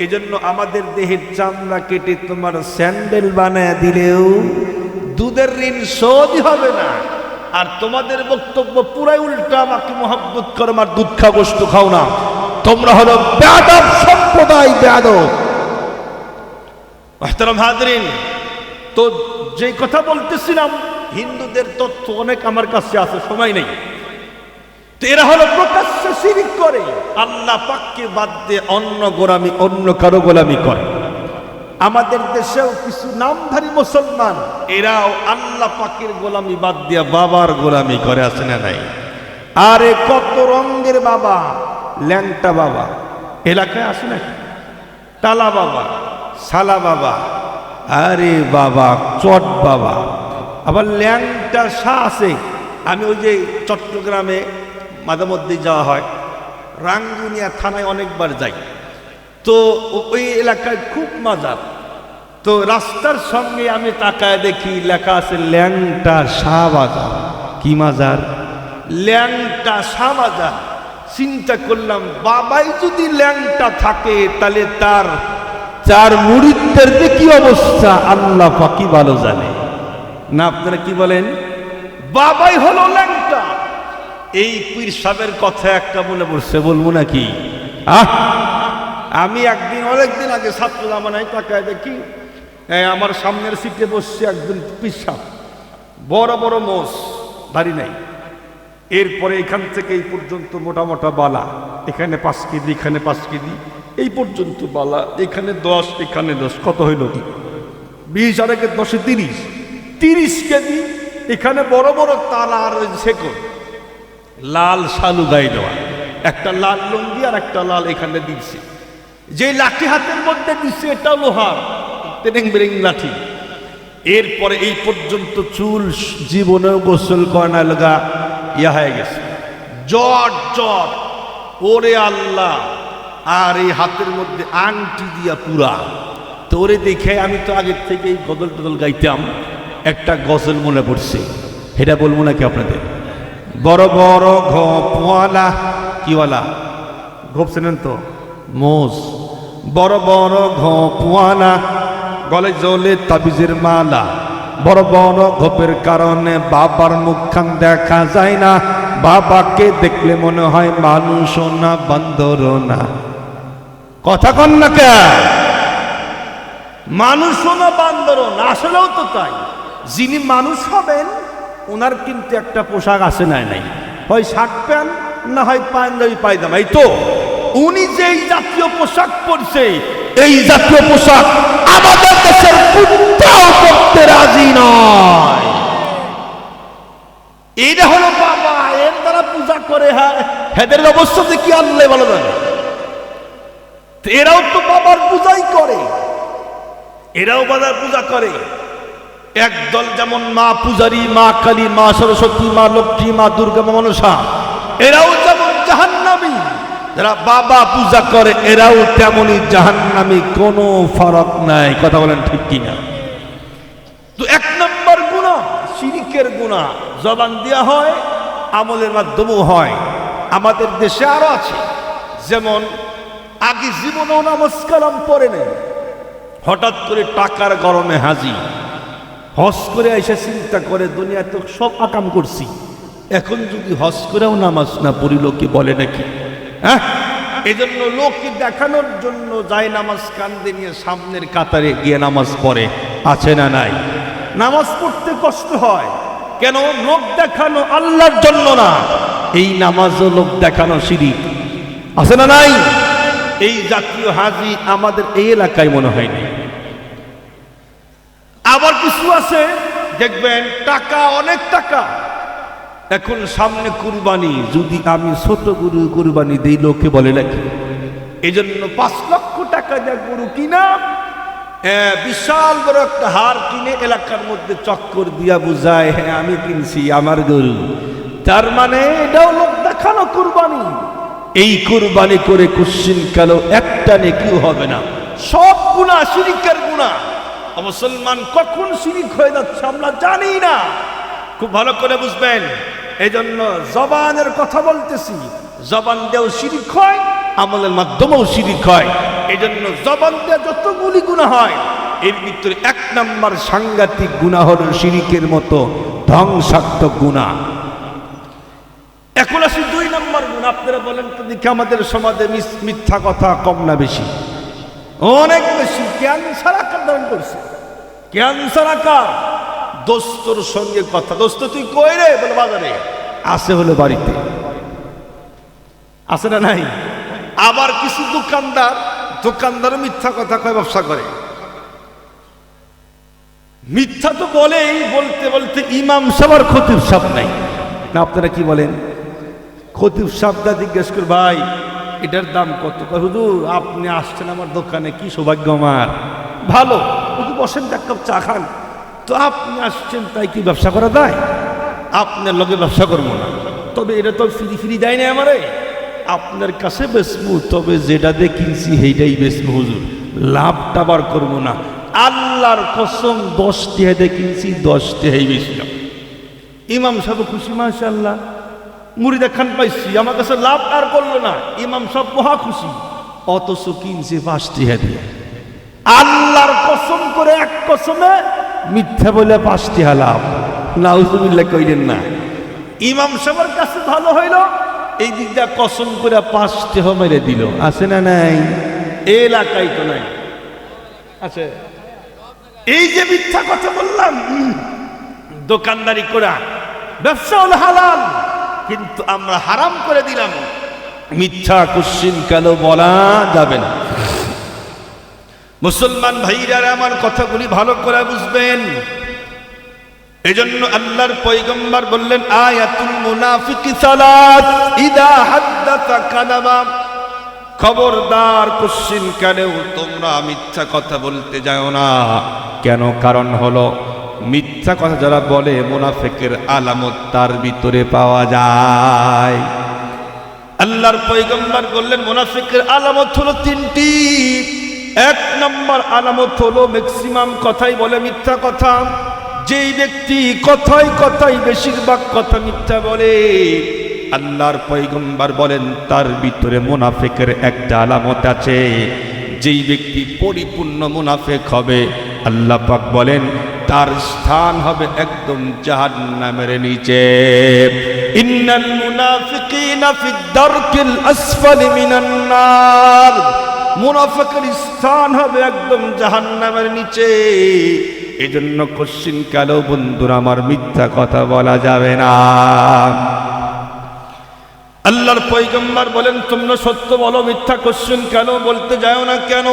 এই জন্য আমাদের দেহের চামড়া কেটে তোমার স্যান্ডেল বানায় দিলেও দুধের ঋণ শোধই হবে না। আর তোমাদের বক্তব্য পুরাই উল্টা, আমাকে মহব্বত করো, আমার দুধ খাও, গোস্ত খাও না। তোমরা হলো বেয়াদব সম্প্রদায়, বেয়াদব। মুহতারাম হাজরিন, তো যে কথা বলতেছিলাম, হিন্দুদের তথ্য অনেক আমার কাছে আছে, সময় নেই। তো এরা হলো প্রকাশ্যে শিরক করে, আল্লাহ পাককে বাদ দিয়ে অন্য গোলামি, অন্য কারো গোলামি করে। আমাদের দেশেও কিছু নামধারী মুসলমান, এরাও আল্লাহ পাকের গোলামি বাদ দিয়া বাবার গোলামি করে, আছে না নাই? আরে কত রঙের বাবা, ল্যাংটা বাবা এলাকায় আছে নাকি? টালা বাবা, সালা বাবা, আরে বাবা চট বাবা, আবার ল্যাংটা শাহ আছে। আমি ওই যে চট্টগ্রামে মাঝে মধ্যে যাওয়া হয়, রাঙ্গুনিয়া থানায় অনেকবার যাই। তো ওই এলাকায় খুব মাজার। তো রাস্তার সঙ্গে আমি তাকায় দেখি লেখা আছে ল্যাংটা শাহ বাজার। কি মাজার? ল্যাংটা শাহ বাজার। চিন্তা করলাম, বাবাই যদি ল্যাংটা থাকে তাহলে তার মুরিদদের যে কি অবস্থা আল্লাহ পাকই ভালো জানে। না আপনারা কি বলেন? বাবাই হলো ল্যাংটা। এই পীর সাহেবের কথা একটা মনে পড়ছে, বলবো নাকি? আমি একদিন অনেকদিন আগে ছাত্র জামানায় তাকায় দেখি, আমার সামনের সিটে বসছে একজন পীর সাহেব, বড় বড় মোষ, দাড়ি নাই। এরপরে এখান থেকে এই পর্যন্ত মোটা মোটা বালা, এখানে 5 কেজি, এখানে 5 কেজি, এই পর্যন্ত বালা, এখানে 10, এখানে 10, কত হইল? 20 আর 10 30 কেজি। এখানে বড় বড় তালা আর শেকল, লাল শালু গায়ে দেওয়া, একটা লাল লুঙ্গি আর একটা লাল এখানে দিচ্ছে। যে লাঠি হাতের মধ্যে দিচ্ছে এটা লোহার তেরেং বেরেং লাঠি। এরপরে এই পর্যন্ত চুল, জীবনেও গোসল করে না লগা, ইয়া হয়ে গেছে, জ্বর জ্বর। ওরে আল্লাহ, আর এই হাতের মধ্যে আংটি দিয়া পুরা। তোরে দেখে আমি তো আগের থেকে এই গজল টজল গাইতাম, একটা গজল মনে পড়ছে, এটা বলবো নাকি আপনাদের? বড় বড় ঘোপওয়ালা, কিওয়ালা ঘোপ চেনেন তো? মোজ। বড় বড় ঘোপওয়ালা, গলে জ্বলে তাবিজের মালা। বড় বড় ঘোপের কারণে বাবার মুখখান দেখা যায় না। বাবাকে দেখলে মনে হয় মানুষ না বান্দর না। কথা কন না কে? মানুষ না বান্দর না, আসলেও তো তাই। যিনি মানুষ হবেন ওনার কিন্তু একটা পোশাক আছে না, নাই, হয় শার্ট প্যান্ট না হয় পাঞ্জাবি পায়জামা। এই তো উনি যেই জাতীয় পোশাক পরছে, এই জাতীয় পোশাক আমাদের দেশের কুত্তাও পরতে রাজি নয়। এইটা হলো বাবা, এর দ্বারা পূজা করে। হ্যাঁ, এদের অবস্থাতে কি আল্লাহ ভালো জানে। এরাও তো বাবার পূজাই করে, এরাও বাবার পূজা করে। একদল যেমন মা পূজারী, মা কালী, মা সরস্বতী, মা লক্ষ্মী, মা দুর্গা, মা মনসা, এরাও যেমন জাহান্নামী। যারা বাবা পূজা করে এরাও তেমনই জাহান্নামী, কোনো ফারাক নাই। কথা বলেন ঠিক কিনা? তো এক নম্বর গুনাহ শিরকের গুনাহ, জবান দেয়া হয়, আমলের মাধ্যমেও হয়। আমাদের দেশে আরো আছে, যেমন আগে জীবনেও নামাজ কালাম পড়ে নেই, হঠাৎ করে টাকার গরমে হাজি, হজ করে এসে চিন্তা করে দুনিয়াতে তো সব আকাম করছি, এখন যদি হজ করেও নামাজ না পড়ি লোকে বলে নাকি? হ্যাঁ, এই জন্য লোককে দেখানোর জন্য যায় নামাজ কান্দে নিয়ে সামনের কাতারে গিয়ে নামাজ পড়ে। আছে না নাই? নামাজ পড়তে কষ্ট হয় কেন? লোক দেখানো, আল্লাহর জন্য না। এই নামাজও লোক দেখানো শিরিক। আছে না নাই? এই জাতীয় হাজি আমাদের এই এলাকায় মনে হয় না। আবার কিছু আছে দেখবেন টাকা, অনেক টাকা, এখন সামনে কুরবানি, যদি আমি ছোট গরু কুরবানি দিই লোকে বলে নাকি? এই জন্য 5 লক্ষ টাকা দিয়ে গরু কিনা, বিশাল বড় একটা হার কিনে এলাকার মধ্যে চক্কর দিয়া বুঝায়, হ্যাঁ আমি কিনছি, আমার গরু। তার মানে এটাও লোক দেখানো কুরবানি। এই কুরবানি করে কুশ্চিন কাল একটা নেকিও হবে না, সব গুনাহ শিরকের গুনাহ। মুসলমান কখন শিরিক হয়ে যাচ্ছে আমরা জানি না, খুব ভালো করে বুঝবেন। এই জন্য জবানের কথা বলতেছি, জবান দিয়েও শিরিক হয়, আমলের মাধ্যমেও শিরিক হয়। এই জন্য জবান দিয়ে যতগুলি গুনাহ হয়, এর ভিতরে 1 নম্বর সাংঘাতিক গুনাহ হল শিরিকের মতো ধ্বংসাত্মক গুনাহ। এখন আসি 2 নম্বর গুনাহ। আপনারা বলেন তো দেখি, আমাদের সমাজে মিথ্যা কথা কম না বেশি? অনেক বেশি। ক্যান্সার আকার ধারণ করছে। ক্যান্সার আকার। দোস্তর সঙ্গে কথা, দোস্ত তুই কই রে? বলে বাজারে। আছে হলো বাড়িতে। আছে না নাই? আবার কিছু দোকানদারও মিথ্যা কথা কয়, ব্যবসা করে। মিথ্যা তো বলেই, বলতে বলতে ইমাম সাহেব আর খতিব সাহেব নাই না। আপনারা কি বলেন? খতিব সাহেবটা জিজ্ঞেস কর, ভাই এটার দাম কত? হুজুর আপনি আসছেন আমার দোকানে, কি সৌভাগ্য আমার। ভালো, হুজুর বসেন, এক কাপ চা খান। তো আপনি আসছেন তাই কি ব্যবসা করা যায়? আপনার লগে ব্যবসা করবো না, তবে এটা তো ফ্রি দেয় না আমারে। আপনার কাছে বেচমু, তবে যেটা দিয়ে কিনছি সেইটাই বেচমু হুজুর, লাভটা বার করবো না। আল্লাহর কসম 10 টাকা দিয়ে কিনছি, 10 টাকাই বেচলাম। ইমাম সাহেব খুশি, মাশাআল্লাহ, মুড়িদা খান পাইছি, আমার কাছে লাভ আর করলো না। ইমাম সাহেব মহা খুশি, অথচ কিনছে 5 টাকা দিয়ে। আল্লাহর কসম করে, এক কসমে মিথ্যা বলে 5 টাকা লাভ। নাউজুবিল্লাহ কইলেন না। ইমাম সাহেবের কাছে ভালো হইল, এই দিক দিয়ে কসম করে 5 টাকা মেরে দিল। আছে না নাই? এলাকায় তো নাই। আছে। এই যে মিথ্যা কথা বললাম, দোকানদারি করা, ব্যবসা হলো হালাল, কিন্তু আমরা হারাম করে দিলাম। মিথ্যা কুশ্চিন কালো বলা যাবে না। মুসলমান ভাইরা আমার কথাগুলি ভালো করে বুঝবেন। এজন্য আল্লাহর পয়গম্বর বললেন, আয়াতুল মুনাফিকি সালাত, ইদা হাদ্দাসা কাযাবা। খবরদার, কুশ্চিন কালেও তোমরা মিথ্যা কথা বলতে যাও না। কেন? কারণ হলো মিথ্যা কথা যারা বলে মুনাফিকের আলামত তার ভিতরে পাওয়া যায়। আল্লাহর পয়গম্বর বললেন মুনাফিকের আলামত হলো তিনটি। এক নম্বর আলামত হলো ম্যাক্সিমাম কথাই বলে মিথ্যা কথা। যেই ব্যক্তি কথায় কথায় বেশিরভাগ কথা মিথ্যা বলে, আল্লাহর পয়গম্বর বলেন তার ভিতরে মুনাফিকের একটা আলামত আছে। যেই ব্যক্তি পরিপূর্ণ মুনাফিক হবে, আল্লাহ পাক বলেন তার স্থান হবে একদম জাহান্নামের নিচে। ইন্নাল মুনাফিকিনা ফিদ দারকিল আসফালি মিনান নার, মুনাফিকের স্থান হবে একদম জাহান্নামের নিচে। এজন্য কোশ্চিন কালো বন্ধুরা আমার মিথ্যা কথা বলা যাবে না। আল্লাহর পয়গম্বর বলেন তোমরা সত্য বলো, মিথ্যা কোশ্চিন কেন বলতে যাও না কেন?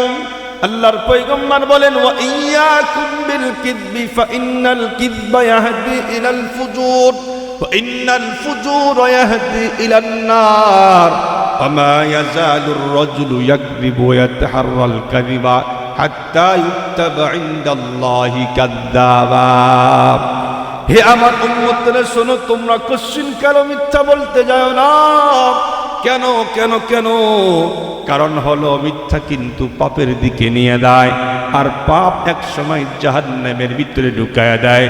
আল্লাহর পয়গম্বর বলেন ওয়া ইয়াকুম বিল কিযবি ফা ইন্নাল কিযবা ইয়াহদি ইলাল ফুজুর ওয়া ইন্নাল ফুজুরা ইয়াহদি ইলান নার ওয়া মা ইয়াজালুর রাজুলু ইয়াকযিবু ওয়া ইয়াতাহাররাল কাযিবা হাত্তা ইউক্তাবা ইনদাল্লাহি কাযযাবা। হে আমার উম্মতরা শোনো, তোমরা কোশ্চিন কেন মিথ্যা বলতে যাও না। কেন কেন কেন? কারণ হলো মিথ্যা কিন্তু পাপের দিকে নিয়ে দেয়, আর পাপ এক সময় জাহান্নামের ভিতরে ঢুকায়া দেয়।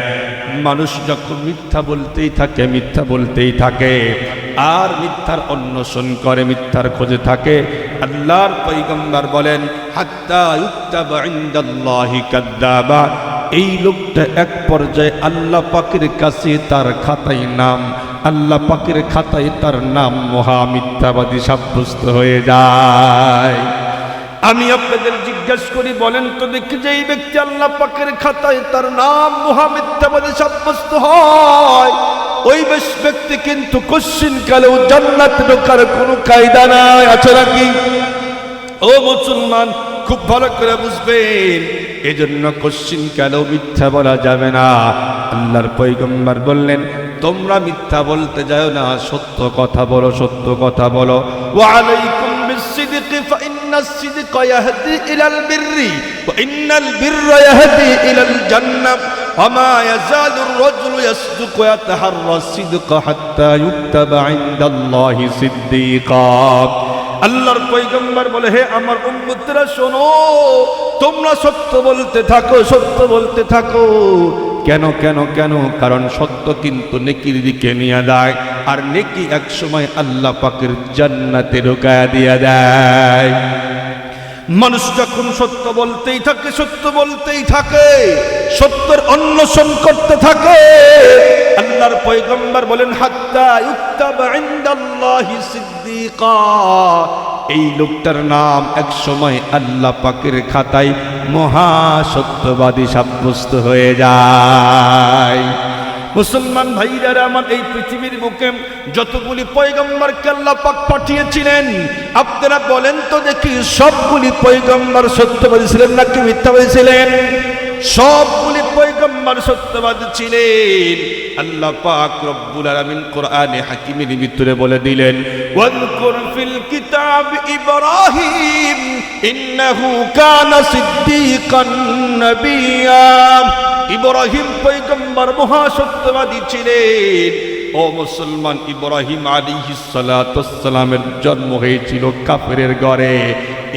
মানুষ যখন মিথ্যা বলতেই থাকে, মিথ্যা বলতেই থাকে, আর মিথ্যার অন্বেষণ করে, মিথ্যার খোঁজে থাকে, আল্লাহর পয়গম্বর বলেন হাত্তা ইউক্তাবা ইনদাল্লাহি কাযযাবা, এই লোকটা এক পর্যায়ে আল্লাহ পাকের কাছে তার খাতায় নাম, আল্লাহ পাকের খাতায় তার নাম মহা মিথ্যাবাদী সাব্যস্ত হয়ে যায়। আমি আপনাদের জিজ্ঞাসা করি, বলেন তো দেখি, যে এই ব্যক্তি আল্লাহ পাকের খাতায় তার নাম মহা মিথ্যাবাদী সাব্যস্ত হয়, ওই ব্যক্তি কিন্তু কোশ্চিন কালেও জান্নাতে ঢোকার কোনো কায়দা নাই, আছে নাকি? ও মুসলমান, খুব ভালো করে বুঝবেন, এজন্য কোশ্চিন কালেও মিথ্যা বলা যাবে না। আল্লাহর পয়গম্বর বললেন তোমরা মিথ্যা বলতে যাও না, সত্য কথা বলো, সত্য কথা বলো। ওয়া আলাইকুম বিসসিদকি ফা ইন্নাস সিদকা ইয়াহদি ইলাল বিররি ওয়া ইন্নাল বিররা ইয়াহদি ইলাল জান্নাহ ওয়া মা ইয়াজালুর রাজুলু ইয়াসদুকু ওয়া ইয়াতাহাররাস সিদকা হাত্তা ইউক্তাবা ইনদাল্লাহি সিদ্দীকা। আল্লাহর পয়গম্বর বলে হে আমার উম্মতরা শোনো, তোমরা সত্য বলতে থাকো, সত্য বলতে থাকো। কেন কেন কেন? কারণ সত্য কিন্তু নেকির দিকে নিয়ে যায়, আর নেকি এক সময় আল্লাহ পাকের জান্নাতে ঢোকায়া দিয়ে দেয়। মানুষ যখন সত্য বলতেই থাকে, সত্য বলতেই থাকে, সত্যের অন্বেষণ করতে থাকে, আল্লাহর পয়গম্বর বলেন হাত্তা ইউক্তাবা ইনদাল্লাহি সিদ্দীকা, এই লোকটার নাম এক সময় আল্লাহ পাকের খাতায় মহা সত্যবাদী সাব্যস্ত হয়ে যায়। মুসলমান ভাইরা আমার, এই পৃথিবীর বুকে যতগুলি পয়গম্বরকে আল্লাহ পাক পাঠিয়েছিলেন, আপনারা বলেন তো দেখি সবগুলি পয়গম্বর সত্যবাদী ছিলেন নাকি মিথ্যাবাদী ছিলেন? সবগুলি পয়গম্বর সত্যবাদী ছিলেন। আল্লাহ পাক রব্বুল আলামিন কোরআনে হাকিমের ভিতরে বলে দিলেন ওয়াযকুর ফিল কিতাব ইব্রাহিম ইন্নাহু কানা সিদ্দীকান নাবিয়্যা। ইব্রাহিম পয়গম্বর মহা সত্যবাদী ছিলেন। ও মুসলমান, ইব্রাহিম আলাইহিস সালাতু ওয়াস সালামের জন্ম হয়েছিল কাফেরের ঘরে,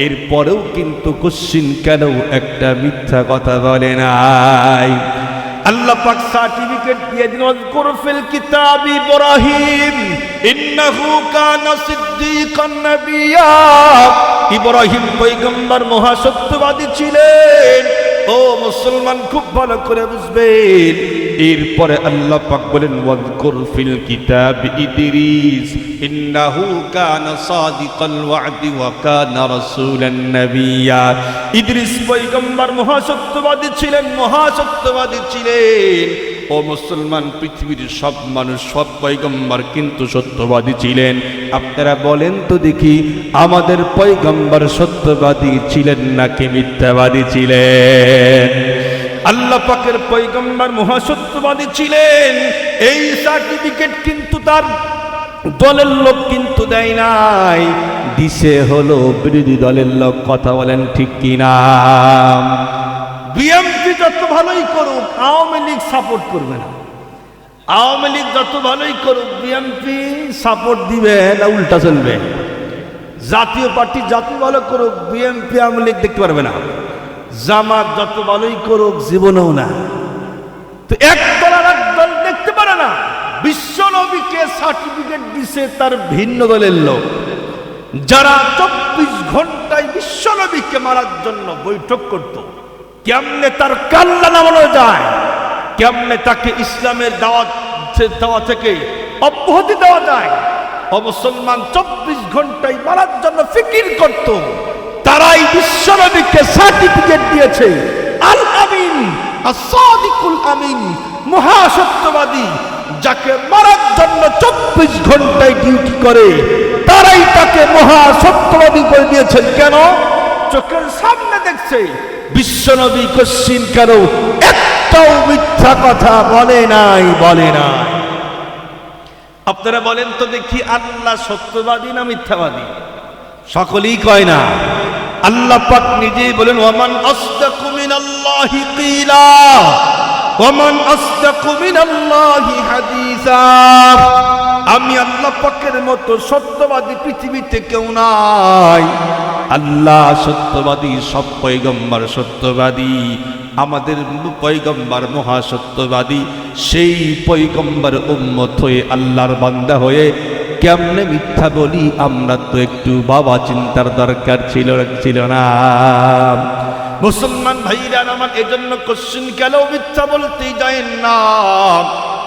এরপরেও কিন্তু কোশ্চিন কেন একটা মিথ্যা কথা বলে নাই। আল্লাহ পাক সার্টিফিকেট দিয়ে দিন ওয়াযকুর ফিল কিতাব ইব্রাহিম ইন্নাহু কানা সিদ্দীকান নাবিয়্যা। ইব্রাহিম পয়গম্বর মহা সত্যবাদী ছিলেন। ও মুসলমান, খুব ভালো করে বুঝবেন। এরপরে আল্লাহ পাক বলেন ওয়াযকুর ফিল কিতাব ইদ্রিস ইন্নাহু কানা সাদিকাল ওয়া'দি ওয়া কানা রাসূলান নাবিয়্যা। ইদ্রিস পয়গম্বর মহা সত্যবাদী ছিলেন, মহা সত্যবাদী ছিলেন। ও মুসলমান, পৃথিবীর সব মানুষ, সব পয়গম্বর কিন্তু সত্যবাদী ছিলেন। আপনারা বলেন তো দেখি, আমাদের পয়গম্বর সত্যবাদী ছিলেন নাকি মিথ্যাবাদী ছিলেন? আল্লাহ পাকের পয়গম্বর মহা সত্যবাদী ছিলেন। এই সার্টিফিকেট কিন্তু তার দলের লোক কিন্তু দেয় নাই, দিছে হলো বিরোধী দলের লোক। কথা বলেন ঠিক কিনা? বিএনপি যত ভালোই করুক আওয়ামী লীগ সাপোর্ট করবে না, আওয়ামী লীগ যত ভালোই করুক বিএনপি সাপোর্ট দিবে না উল্টা চলবে, জাতীয় পার্টি যত ভালো করুক বিএনপি আওয়ামী লীগ দেখতে পারবে না, জামাত যত ভালোই করুক জীবনেও না। তো একদল আর একদল দেখতে পারে না। বিশ্ব নবীকে সার্টিফিকেট দিছে তার ভিন্ন দলের লোক, যারা 24 ঘন্টায় বিশ্ব নবীকে মারার জন্য বৈঠক করত। কেমনে তার কাল্লা নামানো যায়, কেমনে তাকে ইসলামের দাওয়া থেকে অব্যাহতি দেওয়া যায়, মুসলমান 24 ঘন্টায় মারার জন্য ফিকির করত। তারাই বিশ্ব নবীকে সার্টিফিকেট দিয়েছে আল আমিন, আস-সাদিকুল আমিন, মহাসত্যবাদী। যাকে মারার জন্য 24 ঘন্টায় ডিউটি করে তারাই তাকে মহাসত্যবাদী করে দিয়েছেন। কেন? চোখের সামনে দেখছে বিশ্বনবী কশ্চিন কেন একটাও মিথ্যা কথা বলে নাই। আপনারা বলেন তো দেখি, আল্লাহ সত্যবাদী না মিথ্যাবাদী? সকলেই কয় না। আল্লাহ পাক নিজেই বলেন, ওয়ামান আসদাকু মিনাল্লাহি কিলা ওয়ামান আসদাকু মিনাল্লাহি হাদিসা। আমি আল্লাহ পাকের মতো সত্যবাদী পৃথিবীতে কেউ নাই। আল্লাহ সত্যবাদী, সব পয়গম্বর সত্যবাদী। আমাদের পয়গম্বর মহাসত্যবাদী। সেই পয়গম্বর উম্মত হয়ে আল্লাহর বান্দা হয়ে কেমনে মিথ্যা বলি? আমরা তো একটু বাবা চিন্তার দরকার ছিল না। মুসলমান ভাইরা আমার, এজন্য কোশ্চিন কেন মিথ্যা বলতেই যায় না,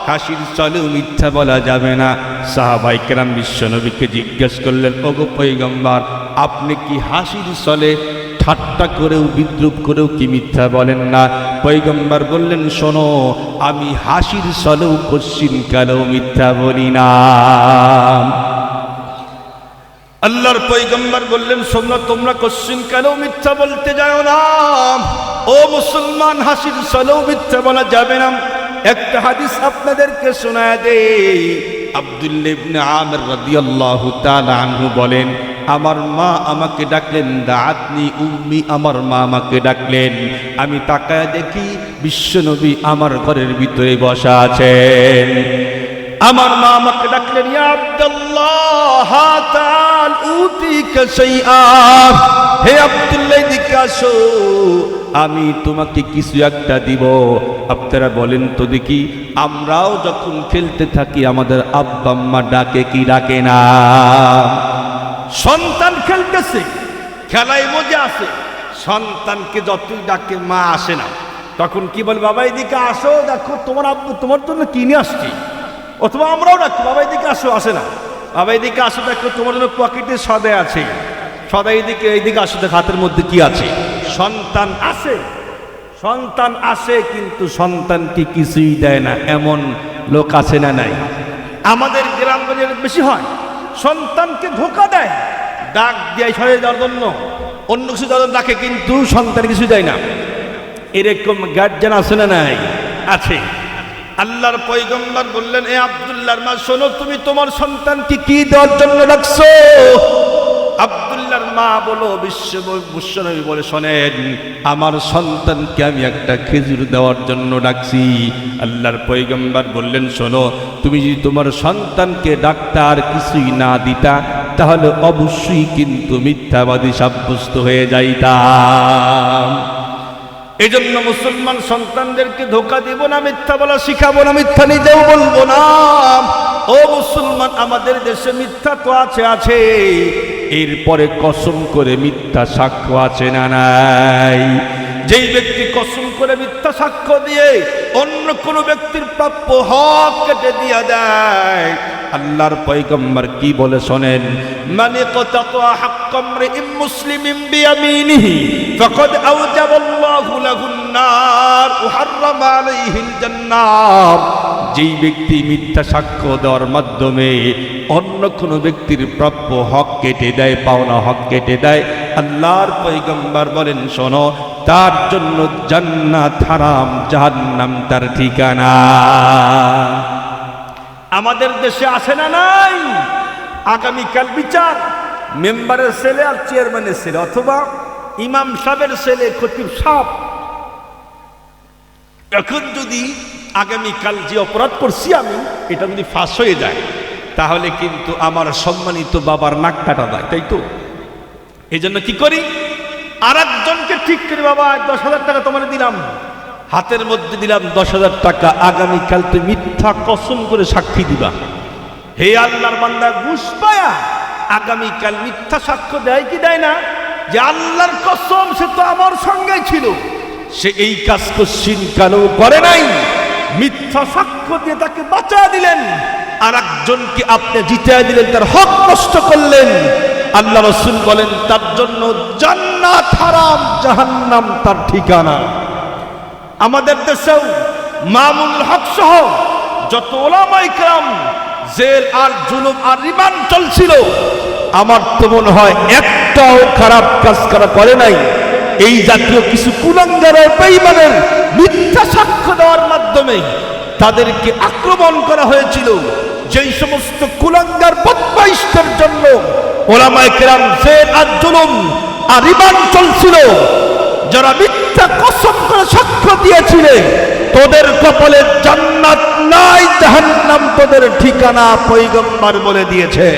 হাসির চলেও মিথ্যা বলা যাবে না। সাহাবায়ে কেরাম বিশ্বনবীকে জিজ্ঞেস করলেন, ওগো পয়গম্বর, আপনি কি হাসির চলে ঠাট্টা করেও বিদ্রুপ করেও কি মিথ্যা বলেন না? পয়গম্বর বললেন, শোনো, আমি হাসির চলেও কোশ্চিন কেন মিথ্যা বলি না। আল্লাহর পয়গম্বর বললেন, শোনো, তোমরা কোশ্চিন কেন মিথ্যা বলতে যাও না। ও মুসলমান, হাসির চলেও মিথ্যা বলা যাবে না। একটা হাদিস আপনাদেরকে শোনায় দেই। আব্দুল্লাহ ইবনে আমির রাদিয়াল্লাহু তাআলা আনহু বলেন, আমার মা আমাকে ডাকলেন, দাআতনি উম্মি, আমার মা আমাকে ডাকলেন। আমি তাকায় দেখি বিশ্বনবী আমার ঘরের ভিতরে বসা আছেন। আমার মা আমাকে ডাকলেন, ইয়া আব্দুল্লাহ হাতাল উতিকা শাইআ, হে আব্দুল্লাহ এদিকে আসো, আমি তোমাকে কিছু একটা দিব। আপনারা বলেন তো দেখি, আমরাও যখন খেলতে থাকি আমাদের আব্বা আম্মা ডাকে কি ডাকে না? সন্তান খেলতেছে, খেলায় মজা আছে, সন্তানকে যতই ডাকে মা আসে না, তখন কি বল, বাবা এদিকে আসো, দেখো তোমার আব্বু তোমার জন্য কিনে আসছি। অথবা আমরাও ডাকি, বাবা এদিকে আসো, আসে না, বাবা এদিকে আসো, দেখো তোমার জন্য পকেটে সদাই আছে, সদাই এইদিকে আসো, দেখো হাতের মধ্যে কি আছে। সন্তান আসে কিন্তু সন্তানকে কিছুই দেয় না, এমন লোক আছে না নাই? আমাদের গ্রাম বাজারে বেশি হয়। সন্তানকে ধোকা দেয়, ডাক দিয়ে সরে যাওয়ার জন্য, অন্য কিছু যাওয়ার ডাকে, কিন্তু সন্তান কিছু দেয় না। এরকম গার্জেন আছে না নাই? আছে। আল্লাহর পয়গম্বর বললেন, এ আব্দুল্লাহর মা, শোনো, তুমি তোমার সন্তানকে কি দেওয়ার জন্য ডাকছো? আব্দুল্লাহর মা বলো, বিশ্বনবী বলে, শোনেন, আমার সন্তানকে আমি একটা খেজুর দেওয়ার জন্য ডাকছি। আল্লাহর পয়গম্বর বললেন, শোনো, তুমি যদি তোমার সন্তানকে ডাকতা আর কিছুই না দিতা, তাহলে অবশ্যই কিন্তু মিথ্যাবাদী সাব্যস্ত হয়ে যাইতাম। এই জন্য মুসলমান সন্তানদেরকে ধোকা দিব না, মিথ্যা বলা শিখাবো না, মিথ্যা নিজেও বলবো না। ও মুসলমান, আমাদের দেশে মিথ্যা তো আছে, এরপরে কসম করে মিথ্যা সাক্ষ্য আছে না নাই? যেই ব্যক্তি কসম করে মিথ্যা সাক্ষ্য দিয়ে অন্য কোন ব্যক্তির প্রাপ্য হক কেটে দিয়া দেয়, আল্লাহর পয়গম্বর কি বলে শোনেন, মানে কাতা হাক্কাম রিম মুসলিমিন বিয়ামিনিহি ফাকাদ আওজাবাল্লাহু লাহুন নার ওয়া হারামা আলাইহিল জান্নাহ। যেই ব্যক্তি মিথ্যা সাক্ষ্য দেওয়ার মাধ্যমে অন্য কোনো ব্যক্তির প্রাপ্য হক কেটে দেয়, পাওনা হক কেটে দেয়, আল্লাহর পয়গম্বর বলেন, শোনো, তার জন্য জান্নাত হারাম, জাহান্নাম তার ঠিকানা। আমাদের দেশে আছে না নাই? আগামীকাল বিচার মেম্বারের ছেলে আর চেয়ারম্যানের ছেলে, অথবা ইমাম সাহেবের ছেলে খতিব সাহেব, এখন যদি আগামীকাল যে অপরাধ করছি আমি এটা যদি ফাঁস হয়ে যায় তাহলে কিন্তু আমার সম্মানিত বাবার নাক কাটা যায়, তাই তো? এই জন্য কি করি, আর একজনকে ঠিক করি, বাবা 10,000 টাকা তোমার দিলাম, হাতের মধ্যে দিলাম 10,000 টাকা, আগামীকাল তুই মিথ্যা কসম করে সাক্ষী দিবা। হে আল্লাহর বান্দা ঘুষ পায়া আগামীকাল মিথ্যা সাক্ষ্য দেয় কি দেয় না, যে আল্লাহর কসম সে তো আমার সঙ্গেই ছিল, সে এই কাজ কশিন কালো করে নাই, মিথ্যা সাক্ষ্য দিয়ে তাকে বাঁচা দিলেন, আর একজনকে আপনি জিতিয়ে দিলেন, তার হক নষ্ট করলেন। আল্লাহ রাসূল বলেন তার জন্য জান্নাত হারাম, জাহান্নাম তার ঠিকানা। আমাদের দেশেও মামুন হক সহ যত ওলামায়ে কেরাম জেল আর জুলুম আর রিমান্ড চলছিল, আমার তো মনে হয় একটাও খারাপ কাজ করা করে নাই। এই জাতীয় কিছু কুলাঙ্গারের বেঈমানের মিথ্যা সাক্ষ্য দেওয়ার মাধ্যমে তাদেরকে আক্রমণ করা হয়েছিল। যেই সমস্ত কুলাঙ্গার বদমাইশদের জন্য ওলামায়ে কেরাম জেল আর জুলুম আর রিমান্ড চলছিল, যারা মিথ্যা কসম করে সাক্ষ্য দিয়েছিলেন, তোদের কপালে জান্নাত নাই, জাহান্নাম তোদের ঠিকানা, পয়গম্বর বলে দিয়েছে।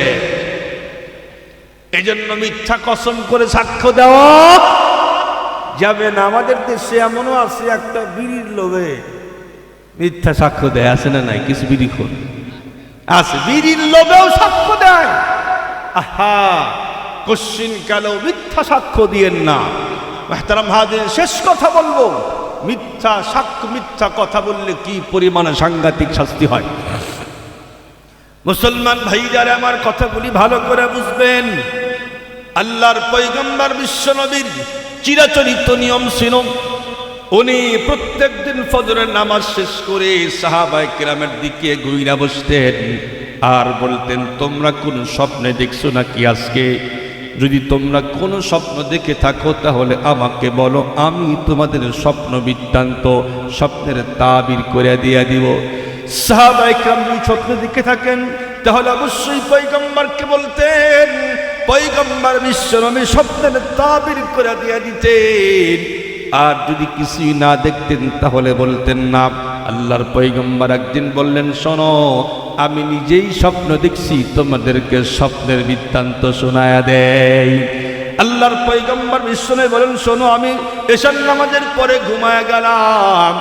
এজন্য মিথ্যা কসম করে সাক্ষ্য দেওয়া যাবে না। আমাদের দেশে এমনও আছে একটা বিড়ির লোভে মিথ্যা সাক্ষ্য দেয়, আছে না নাই? কিছু বিড়িখোর আছে, বিড়ির লোভেও সাক্ষ্য দেয়। আহা, কশ্চিন কালেও মিথ্যা সাক্ষ্য দিয়েন না। মুহতারাম হাজির, শেষ কথা বলবো, মিথ্যা সাক্ষ্য, মিথ্যা কথা বললে কি পরিমাণে সাংঘাতিক শাস্তি হয়। মুসলমান ভাইরা আমার কথাগুলি ভালো করে বুঝবেন। আল্লাহর পয়গম্বর বিশ্বনবীর চিরাচরিত নিয়ম ছিল, উনি প্রত্যেক দিন ফজরের নামাজ শেষ করে সাহাবায়ে কেরামের দিকে ঘুইরা বসতেন আর বলতেন, তোমরা কোন স্বপ্নে দেখছো নাকি আজকে? যদি তোমরা কোনো স্বপ্ন দেখে থাকো তাহলে আমাকে বলো, আমি তোমাদের স্বপ্ন বৃত্তান্ত, স্বপ্নের তাবির করে দিয়ে দিব। সাহাবায়ে কেরাম যদি স্বপ্ন দেখে থাকেন তাহলে অবশ্যই পয়গম্বরকে বলতেন, পয়গম্বর বিশ্বনবী স্বপ্নের তাবির করে দিয়ে দিতেন। আর যদি কিছুই না দেখতেন তাহলে বলতেন না। আল্লাহর পয়গম্বর একদিন বললেন, শোনো, আমি নিজেই স্বপ্ন দেখছি, তোমাদেরকে স্বপ্নের বৃত্তান্ত শোনায়া দেই। আল্লাহর পয়গম্বর বিশ্বনবী বলেন, শোনো, আমি এশার নামাজের পরে ঘুমায় গেলাম,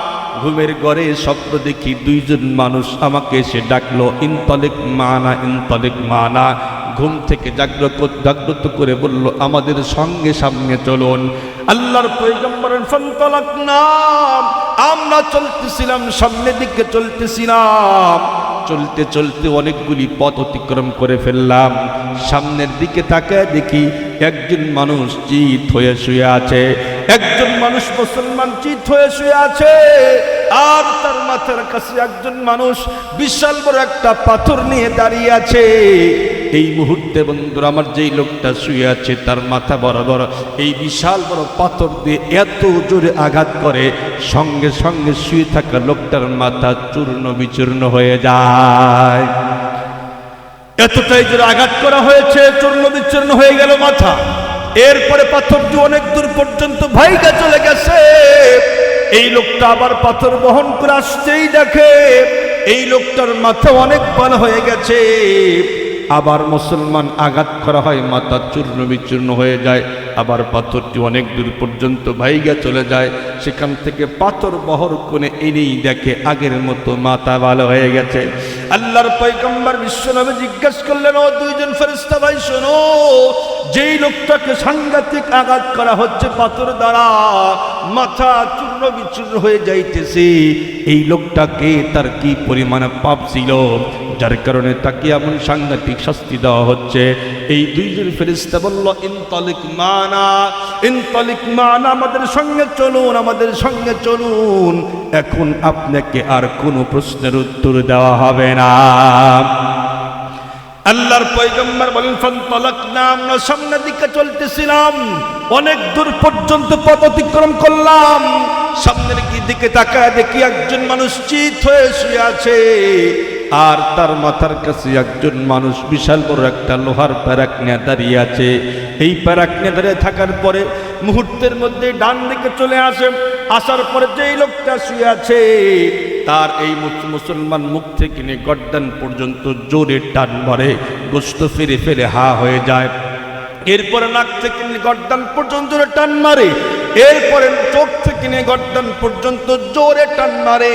ঘুমের ঘরে স্বপ্ন দেখি দুইজন মানুষ আমাকে এসে ডাকলো, ইনতালিক মানা, ইনতালিক মানা। ঘুম থেকে জাগ্রত করে বলল, আমাদের সঙ্গে সামনে চলুন। আল্লাহর পয়গম্বর ফান্তালাকনা, আমরা চলতেছিলাম, সামনের দিকে চলতেছিলাম, চলতে চলতে অনেকগুলি পথ অতিক্রম করে ফেললাম। সামনের দিকে তাকায় দেখি একজন মানুষ চিত হয়ে শুয়ে আছে, একজন মানুষ মুসলমান চিত হয়ে শুয়ে আছে, আর তার মাথার কাছে একজন মানুষ বিশাল বড় একটা পাথর নিয়ে দাঁড়িয়ে আছে। এই মুহূর্তে বন্ধুরা, আমার যেই লোকটা শুয়ে আছে তার মাথা বরাবর এই বিশাল বড় পাথর দিয়ে এত জোরে আঘাত করে, সঙ্গে সঙ্গে শুয়ে থাকা লোকটার মাথা চূর্ণ বিচূর্ণ হয়ে যায়। এতটাই জোরে আঘাত করা হয়েছে, চূর্ণ বিচূর্ণ হয়ে গেল মাথা। এরপরে পাথরটি অনেক দূর পর্যন্ত ভাইগা চলে গেছে। এই লোকটা আবার পাথর বহন করে আসতেই দেখে এই লোকটার মাথা অনেক বড় হয়ে গেছে। আবার মুসলমান আঘাত করা হয়, মাথা চূর্ণ বিচূর্ণ হয়ে যায়, আবার পাথরটি অনেক দূর পর্যন্ত ভাইগা চলে যায়। সেখান থেকে পাথর বহর কোণে এনেই দেখে আগের মতো মাথা ভালো হয়ে গেছে। আল্লাহর পয়গম্বর বিশ্বনবী জিজ্ঞেস করলেন, ও দুইজন ফেরেশতা ভাই, শোনো, যেই লোকটাকে সাংঘাতিক আঘাত করা হচ্ছে পাথর দ্বারা, মাথা চূর্ণ বিচূর্ণ হয়ে যাইতেছে, এই লোকটাকে তার কি পরিমাণে পাপ ছিল যার কারণে তাকে এমন সাংঘাতিক শাস্তি দেওয়া হচ্ছে? এই দুইজন ফেরেশতা বলল, ইনতালিক মানা, ইনতালিক মানা, আমাদের সঙ্গে চলুন, আমাদের সঙ্গে চলুন। এখন আপনাকে আর কোনো প্রশ্নের উত্তর দেওয়া হবে না। আল্লাহর পয়গম্বর বলেন, ফান্তালাকনা, আমরা সামনের দিকে চলতেছিলাম, অনেক দূর পর্যন্ত পথ অতিক্রম করলাম। সামনের দিকে তাকায় দেখি একজন মানুষ চিত হয়ে শুয়ে আছে, আর তার মাথার কাছে একজন মানুষ বিশাল বড় একটা লোহার প্যারাক নিয়ে দাঁড়িয়ে আছে। এই প্যারাক নিয়ে দাঁড়িয়ে থাকার পরে মুহূর্তের মধ্যে ডান দিকে চলে আসে আসার পরে যেই লোকটা শুয়ে আছে তার এই মুসলমান মুখ থেকে নিয়ে গর্দান পর্যন্ত জোরে টান মারে, গোশত ফিরে ফিরে হা হয়ে যায়। এরপরে নাক থেকে নিয়ে গর্দান পর্যন্ত জোরে টান মারে, এরপরে চোখ থেকে নিয়ে গর্দান পর্যন্ত জোরে টান মারে।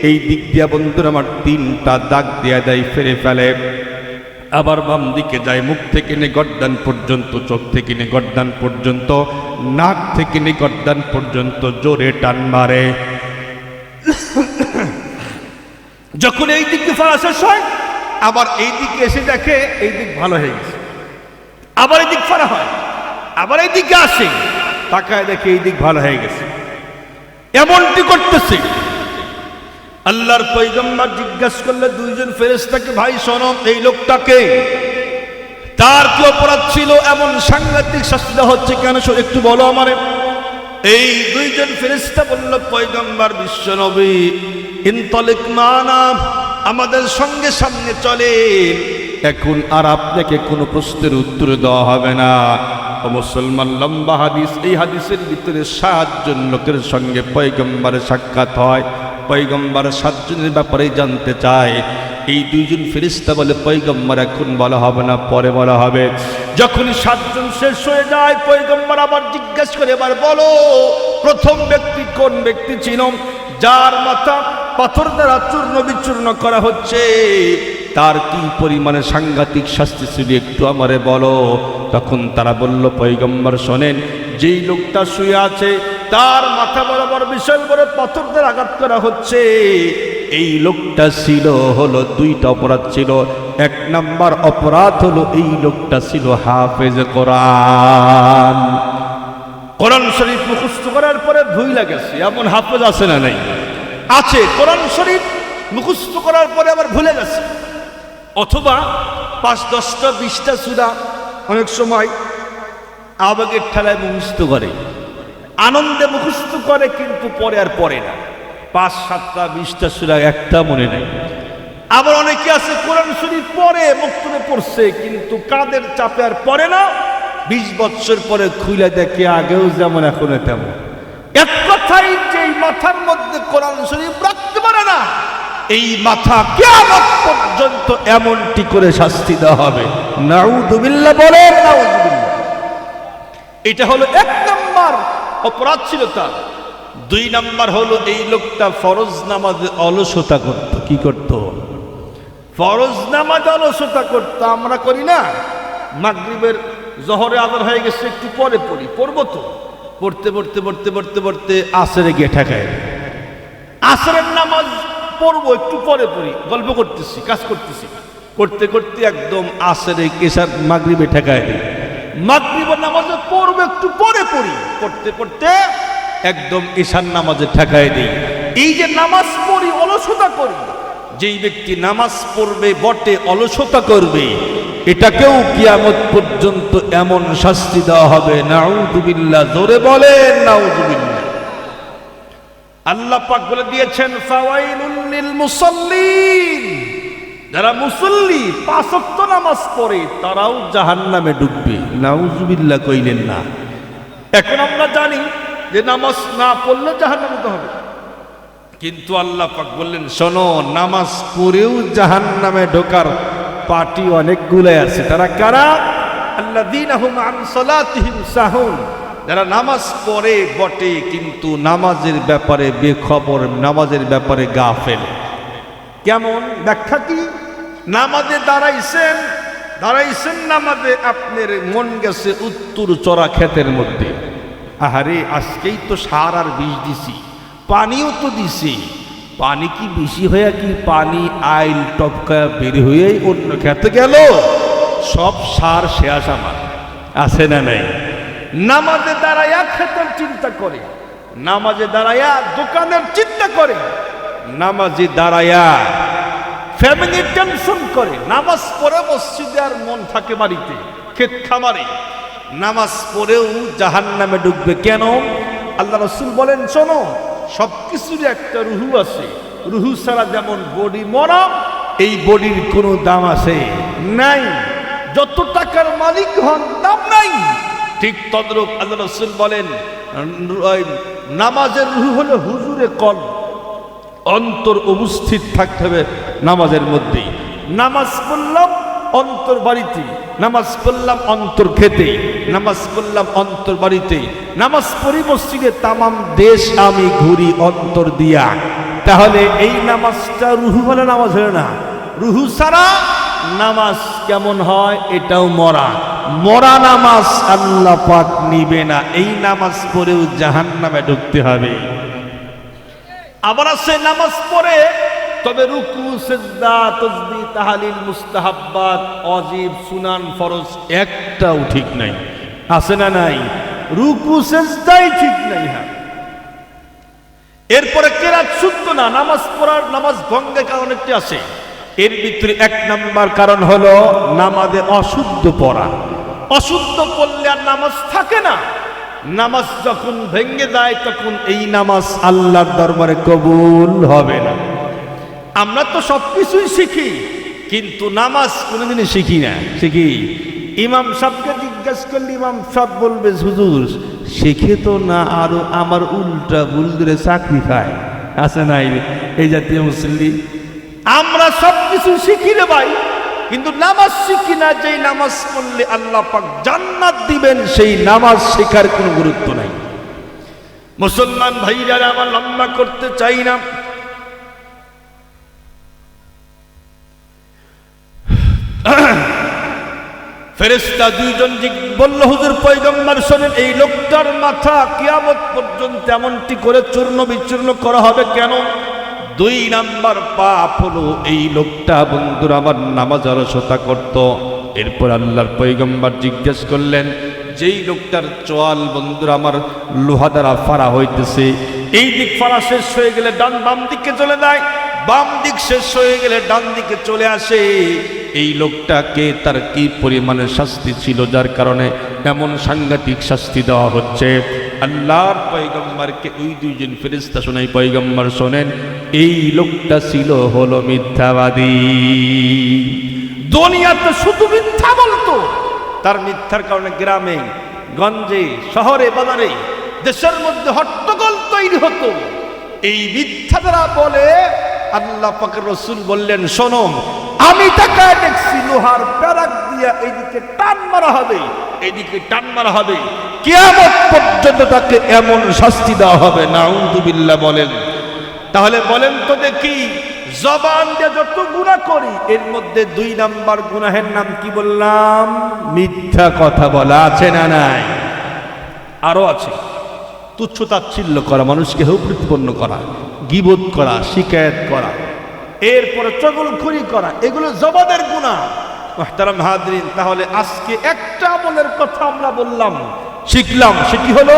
এই দিক দিয়া বন্ধুরা আমার 3টা দাগ দিয়া দেয়, ফেরে ফেলে। আবার বাম দিকে যায়, মুখ থেকে নিয়ে গর্দান পর্যন্ত, চোখ থেকে নিয়ে গর্দান পর্যন্ত, নাক থেকে নিয়ে গর্দান পর্যন্ত জোরে টান মারে। যখন এই দিকে ফাড়া শেষ হয়, আবার এই দিকে এসে দেখে এই দিক ভালো হয়ে গেছে, আবার এই দিক ফাড়া হয়, আবার এই দিকে আসে, তাকায় দেখে এই দিক ভালো হয়ে গেছে। এমনটি করতেছে। আল্লাহর পয়গম্বর জিজ্ঞাসা করলে 2জন ফেরেশতাকে, ভাই শোনো, এই লোকটাকে, তার কি অপরাধ ছিল, এমন সাংঘাতিক শাস্তি দেওয়া হচ্ছে কেন, একটু বলো আমারে। এই 2জন ফেরেশতা বলল, পয়গম্বর বিশ্বনবী, ইনতালিক মানা, আমাদের সঙ্গে সামনে চলে, এখন আর আপনাকে কোনো প্রশ্নের উত্তর দেওয়া হবে না। ও মুসলমান, লম্বা হাদিস, এই হাদিসের ভিতরে 7 জন লোকের সঙ্গে পয়গম্বরের সাক্ষাৎ হয়। পয়গম্বর 7 জনের ব্যাপারে জানতে চায়। এই 2জন ফেরেশতা বলে, পয়গম্বর এখন বলা হবে না, পরে বলা হবে। যখন 7 জন শেষ হয়ে যায়, পয়গম্বর আবার জিজ্ঞাসা করে, এবার বলো, প্রথম ব্যক্তি কোন ব্যক্তি ছিল, যার মাথা পাথর দ্বারা চূর্ণ বিচূর্ণ করা হচ্ছে, তার কি পরিমাণে সাংঘাতিক শাস্তি ছিল, একটু আমারে বলো। তখন তারা বলল, পয়গম্বর শোনেন, যেই লোকটা শুয়ে আছে তার মাথা বরাবর বিশাল বড় পাথর দ্বারা আঘাত করা হচ্ছে, এই লোকটা ছিল হলো 2টা অপরাধ ছিল। 1 নাম্বার অপরাধ হলো এই লোকটা ছিল হাফেজ কোরআন। কোরআন শরীফ মুখস্থ করার পরে ভুইলা গেছে, এমন হাফেজ আছে না নাই? আছে। কোরআন শরীফ মুখস্থ করার পরে আবার ভুলে গেছে, অথবা 5, 10টা 20টা সূরা অনেক সময় আবেগের ঠেলায় মুখস্থ করে, আনন্দে মুখস্থ করে, কিন্তু পরে আর পড়ে না। 5, 7টা 20টা সূরা একটা মনে নেই। আবার অনেকে আছে কোরআন শরীফ পড়ে, মুক্তবে পড়ছে, কিন্তু কাদের চাপে আর পড়ে না। 20 বছর পরে খুলে দেখে আগেও যেমন এখনো তেমন। এক কথাই, যে মাথার মধ্যে কোরআন শরীফ রাখতে পারে না, এই মাথা কিয়ামত পর্যন্ত এমনটি করে শাস্তি দেওয়া হবে। নাউযুবিল্লাহ বলেন, নাউযুবিল্লাহ। এটা হলো 1 নাম্বার অপরাধ ছিল তার। 2 নাম্বার হলো এই লোকটা ফরজ নামাজে অলসতা করত। কি করত? ফরজ নামাজে অলসতা করত। আমরা করি না, মাগরিবের জোহরে আজান হয়ে গেছে, একটু পরে পড়ি, পড়বো তো, পড়তে পড়তে পড়তে পড়তে পড়তে আসরে গিয়ে ঠেকায়। আসরের নামাজ পড়বো, একটু পরে পড়ি, গল্প করতেছি, কাজ করতেছি, করতে করতে একদম আসরে কেশার মাগরিবে ঠেকায় দিই। মাগরিবের নামাজে পড়বো, একটু পরে পড়ি, পড়তে পড়তে একদম ঈশার নামাজে ঠেকায় দিই। এই যে নামাজ পড়ি, অলসতা করি, যেই ব্যক্তি নামাজ পড়বে বটে অলসতা করবে, এটাকেও কিয়ামত পর্যন্ত এমন শাস্তি দেওয়া হবে। নাউযুবিল্লাহ, জোরে বলেন নাউযুবিল্লাহ। আল্লাহ পাক বলে দিয়েছেন, ফাওয়াইলুল লিল মুসাল্লিন, যারা মুসল্লি 5 ওয়াক্ত নামাজ পড়ে তারাও জাহান্নামে ডুববে। নাউযুবিল্লাহ কইলেন না। এখন আমরা জানি যে নামাজ না পড়লে জাহান্নামে হবে, কিন্তু আল্লাহ পাক বললেন, শোনো, নামাজ পড়েও জাহান্নামে ঢোকার পার্টি অনেকগুলাই আছে। তারা কারা? আল্লাযীনা হুম আন সালাতিহিম সাহুন, যারা নামাজ পড়ে বটে কিন্তু নামাজের ব্যাপারে বেখবর, নামাজের ব্যাপারে গাফেল। কেমন? ব্যাখ্যা কি? নামাজে দাঁড়াইছেন নামাজে, আপনার মন গেছে উত্তর চড়া ক্ষেতের মধ্যে, আহারে আজকেই তো সার আর বিষ দিছি, পানিও তো দিছি, পানি কি বেশি হয়ে কি পানি আইল টপকায় বের হয়েই অন্য খেতে গেল, সব সার শেষ আমার। আছে না নাই? নামাজে দাঁড়াইয়া খেতের চিন্তা করে, নামাজে দাঁড়াইয়া দোকানের চিন্তা করে, নামাজে দাঁড়াইয়া ফ্যামিলির টেনশন করে। নামাজ পড়ে মসজিদে আর মন থাকে বাড়িতে, ক্ষেত খামারে। নামাজ পড়েও জাহান্নামে ডুববে। কেন? আল্লাহ রাসূল বলেন, শোনো, সবকিছুরই একটা রুহু আছে। রুহু ছাড়া যেমন বডি মরা, এই বডির কোনো দাম আছে নাই। যত টাকার মালিক হন, দাম নাই। ঠিক তদ্রূপ আল্লাহ রাসূল বলেন, নামাজের রুহু হলো হুজুরে কল, অন্তর উপস্থিত থাকতে হবে নামাজের মধ্যেই। নামাজ পড়লাম অন্তর বাড়িতে, নামাজ পড়লাম অন্তর খেতে, নামাজ পড়লাম অন্তর বাড়িতে, নামাজ পড়ি মসজিদে, তামাম দেশ আমি ঘুরি অন্তর দিয়া। তাহলে এই নামাজটা রুহু বলে নামাজ হলো না। রুহু ছাড়া নামাজ কেমন হয়? এটাও মরা। মরা নামাজ আল্লাহ পাক নিবে না। এই নামাজ পড়েও জাহান্নামে ঢুকতে হবে। আবার আছে নামাজ পড়ে তবে রুকু সিজদা তাসবিহ তাহলিল মুস্তাহাব্বাত ওয়াজিব সুনান ফরজ একটাও ঠিক নাই। আছে না নাই? রুকু সিজদাই ঠিক নাই। হ্যাঁ, এরপরে কেরাত শুদ্ধ না। নামাজ পড়ার নামাজ ভঙ্গের কারণ একটি আছে। এর ভিতরে এক নাম্বার কারণ হলো নামাজে অশুদ্ধ পড়া। অশুদ্ধ পড়লে আর নামাজ থাকে না। নামাজ যখন ভেঙে যায় তখন এই নামাজ আল্লাহর দরবারে কবুল হবে না। আমরা তো সবকিছুই শিখি, কিন্তু নামাজ কোনোদিনই শিখি না। শিখি ইমাম সাহেবকে জিজ্ঞেস করলে ইমাম সাহেব বলবে হুজুর শিখে তো না, আরো আমার উল্টা ভুল করে চাকরি খায়। আছে নাই এই জাতীয় মুসল্লি? আমরা সবকিছু শিখি রে ভাই, কিন্তু নামাজ শিখি না। যেই নামাজ পড়লে আল্লাহ পাক জান্নাত দিবেন সেই নামাজ শেখার কোনো গুরুত্ব নাই। মুসলমান ভাইরা আমার লম্বা করতে চাই না। ফেরেশতা দুইজন বলল হুজুর পয়গম্বর শোনেন, এই লোকটার মাথা কিয়ামত পর্যন্ত এমনটি করে চূর্ণ বিচূর্ণ করা হবে কেন? দুই নাম্বার পাপ হলো এই লোকটা বন্ধুর আমার নামাজ অলসতা করত। এরপর আল্লাহর পয়গম্বর জিজ্ঞেস করলেন, যেই লোকটার চোয়াল বন্ধুর আমার লোহা দ্বারা ফাড়া হইতেছে, এই দিক ফাড়া শেষ হয়ে গেলে ডান বাম দিকে চলে যায়, বাম দিক শেষ হয়ে গেলে ডান দিকে চলে আসে, এই লোকটাকে তার কি পরিমাণের শাস্তি ছিল যার কারণে এমন সাংঘাতিক শাস্তি দেওয়া হচ্ছে? আল্লাহর পয়গম্বরকে ওই দুইজন ফেরেশতা শোনাই, পয়গম্বর শোনেন, এই লোকটা ছিল হলো মিথ্যাবাদী। দুনিয়াতে শুধু মিথ্যা বলতো। তার মিথ্যার কারণে গ্রামে গঞ্জে শহরে বাজারে দেশের মধ্যে হট্টগোল তৈরি হতো। এই মিথ্যা দ্বারা বলে আল্লাহ পাকের রাসূল বললেন, শোনো আমি তাকে দেখছি লোহার প্যারাক দিয়া এইদিকে টান মারা হবে, এইদিকে টান মারা হবে, কিয়ামত পর্যন্ত তাকে এমন শাস্তি দেওয়া হবে। নাউযুবিল্লাহ বলেন। তাহলে বলেন তো দেখি, জবান দিয়ে যত গুনাহ করি এর মধ্যে দুই নাম্বার গুনাহের নাম কি বললাম? মিথ্যা কথা বলা। আছে না নাই? আরো আছে। তুচ্ছ তাচ্ছিল্য করা, মানুষকে হেয় প্রতিপন্ন করা, গীবত করা, শিকায়েত করা, এরপরে চগলখড়ি করা, এগুলো জবানের গুনাহ। মুহতারাম হাজরিন, তাহলে আজকে একটা আমলের কথা আমরা বললাম, শিখলাম, সেটি হলো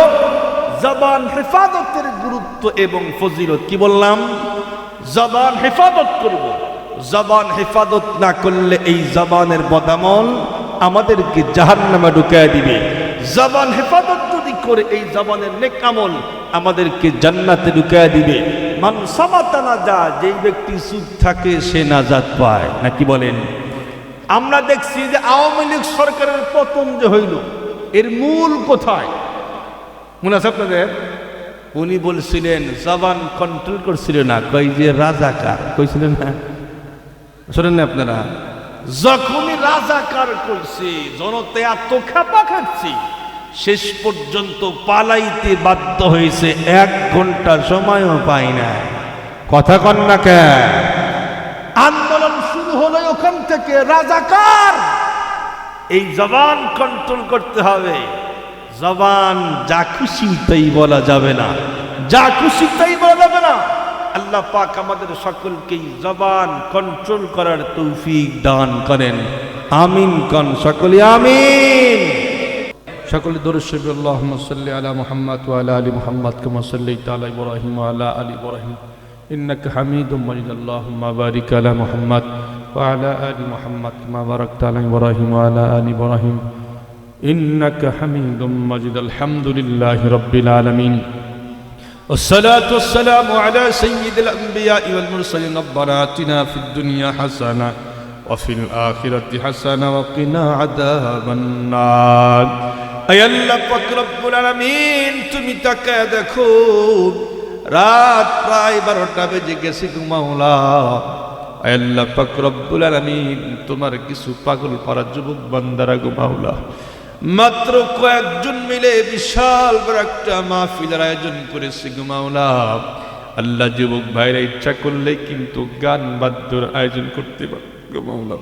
জবান হেফাজতের গুরুত্ব এবং ফজিলত। কি বললাম? জবান হেফাজত করব। জবান হেফাজত না করলে এই জবানের বদামল আমাদেরকে জাহান্নামে ঢুকায় দিবে। জবান হেফাজত যদি করে এই জবানের নেক আমল আমাদেরকে জান্নাতে ঢুকায় দিবে। মান সামাতা নাজা, যেই ব্যক্তি চুপ থাকে সে নাজাত পায়। নাকি বলেন? আমরা দেখছি যে আওয়ামী লীগ সরকারের পতন যে হইল, এর মূল কোথায় মনে আছে আপনাদের? উনি বলছিলেন জবান কন্ট্রোল করছিল না, কই যে রাজাকার কইছিলেন না? শোনেন না আপনারা? যখনই রাজাকার করছে জনতা এত খেপা খাচ্ছে, শেষ পর্যন্ত পালাইতে বাধ্য হয়েছে, 1 ঘন্টা সময়ও পাই না। কথা কন না কে? আন্দোলন শুরু হলো ওখান থেকে, রাজাকার। এই জবান কন্ট্রোল করতে হবে। জবান যা খুশি তাই বলা যাবে না, যা খুশি তাই বলা যাবে না। আল্লাহ পাক আমাদের সকলকেই জবান কন্ট্রোল করার তৌফিক দান করেন। আমিন কন সকলে, আমিন। সকলে দরুদ শরীফ আল্লাহুম্মা সাল্লি আলা মুহাম্মাদ ওয়া আলা আলি মুহাম্মাদ কামা সাল্লাইতা আলা ইব্রাহিম ওয়া আলা আলি ইব্রাহিম ইন্নাকা হামিদুম মাজিদ। আল্লাহুম্মা বারিক আলা মুহাম্মাদ ওয়া আলা আলি মুহাম্মাদ কামা বারাকতা আলা ইব্রাহিম ওয়া আলা আলি ইব্রাহিম ইন্নাকা হামিদুম মাজিদ। আলহামদুলিল্লাহি রাব্বিল আলামিন। والصلاة والسلام على سيد الأنبياء والمرسلين. ربنا آتنا في الدنيا حسنة وفي الآخرة حسنة وقنا عذاب النار. আয় আল্লাহ পাক রব্বুল আলামিন, তুমি তাকায় দেখো, রাত প্রায় 12টা বেজে গেছে গো মাওলা। আয় আল্লাহ পাক রব্বুল আলামিন, তোমার কিছু পাগল পাড়া যুবক বান্দারা গো মাওলা, মাত্র কয়েকজন মিলে বিশাল বড় একটা মাহফিলের আয়োজন করেছে গো মাওলা। আল্লাহ, যুবক ভাইরা ইচ্ছা করলে কিন্তু গান বাদ্যর আয়োজন করতে পারে গো মাওলা।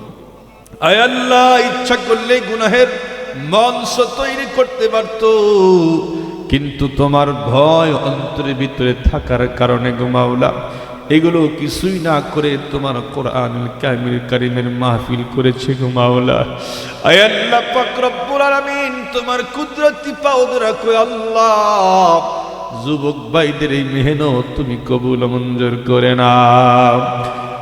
আয় আল্লাহ, ইচ্ছা করলে গুনাহের মঞ্চ তৈরি করতে পারত, কিন্তু তোমার ভয় অন্তরের ভিতরে থাকার কারণে গো মাওলা এগুলো কিছুই না করে তোমার কোরআনুল কারিমের মাহফিল করেছে গো মাওলা। আয় আল্লাহ পাক রব্বুল আলামিন, তোমার কুদরতি পাও রাখো আল্লাহ, যুবক ভাইদের এই মেহনত তুমি কবুল মঞ্জুর করে নাও।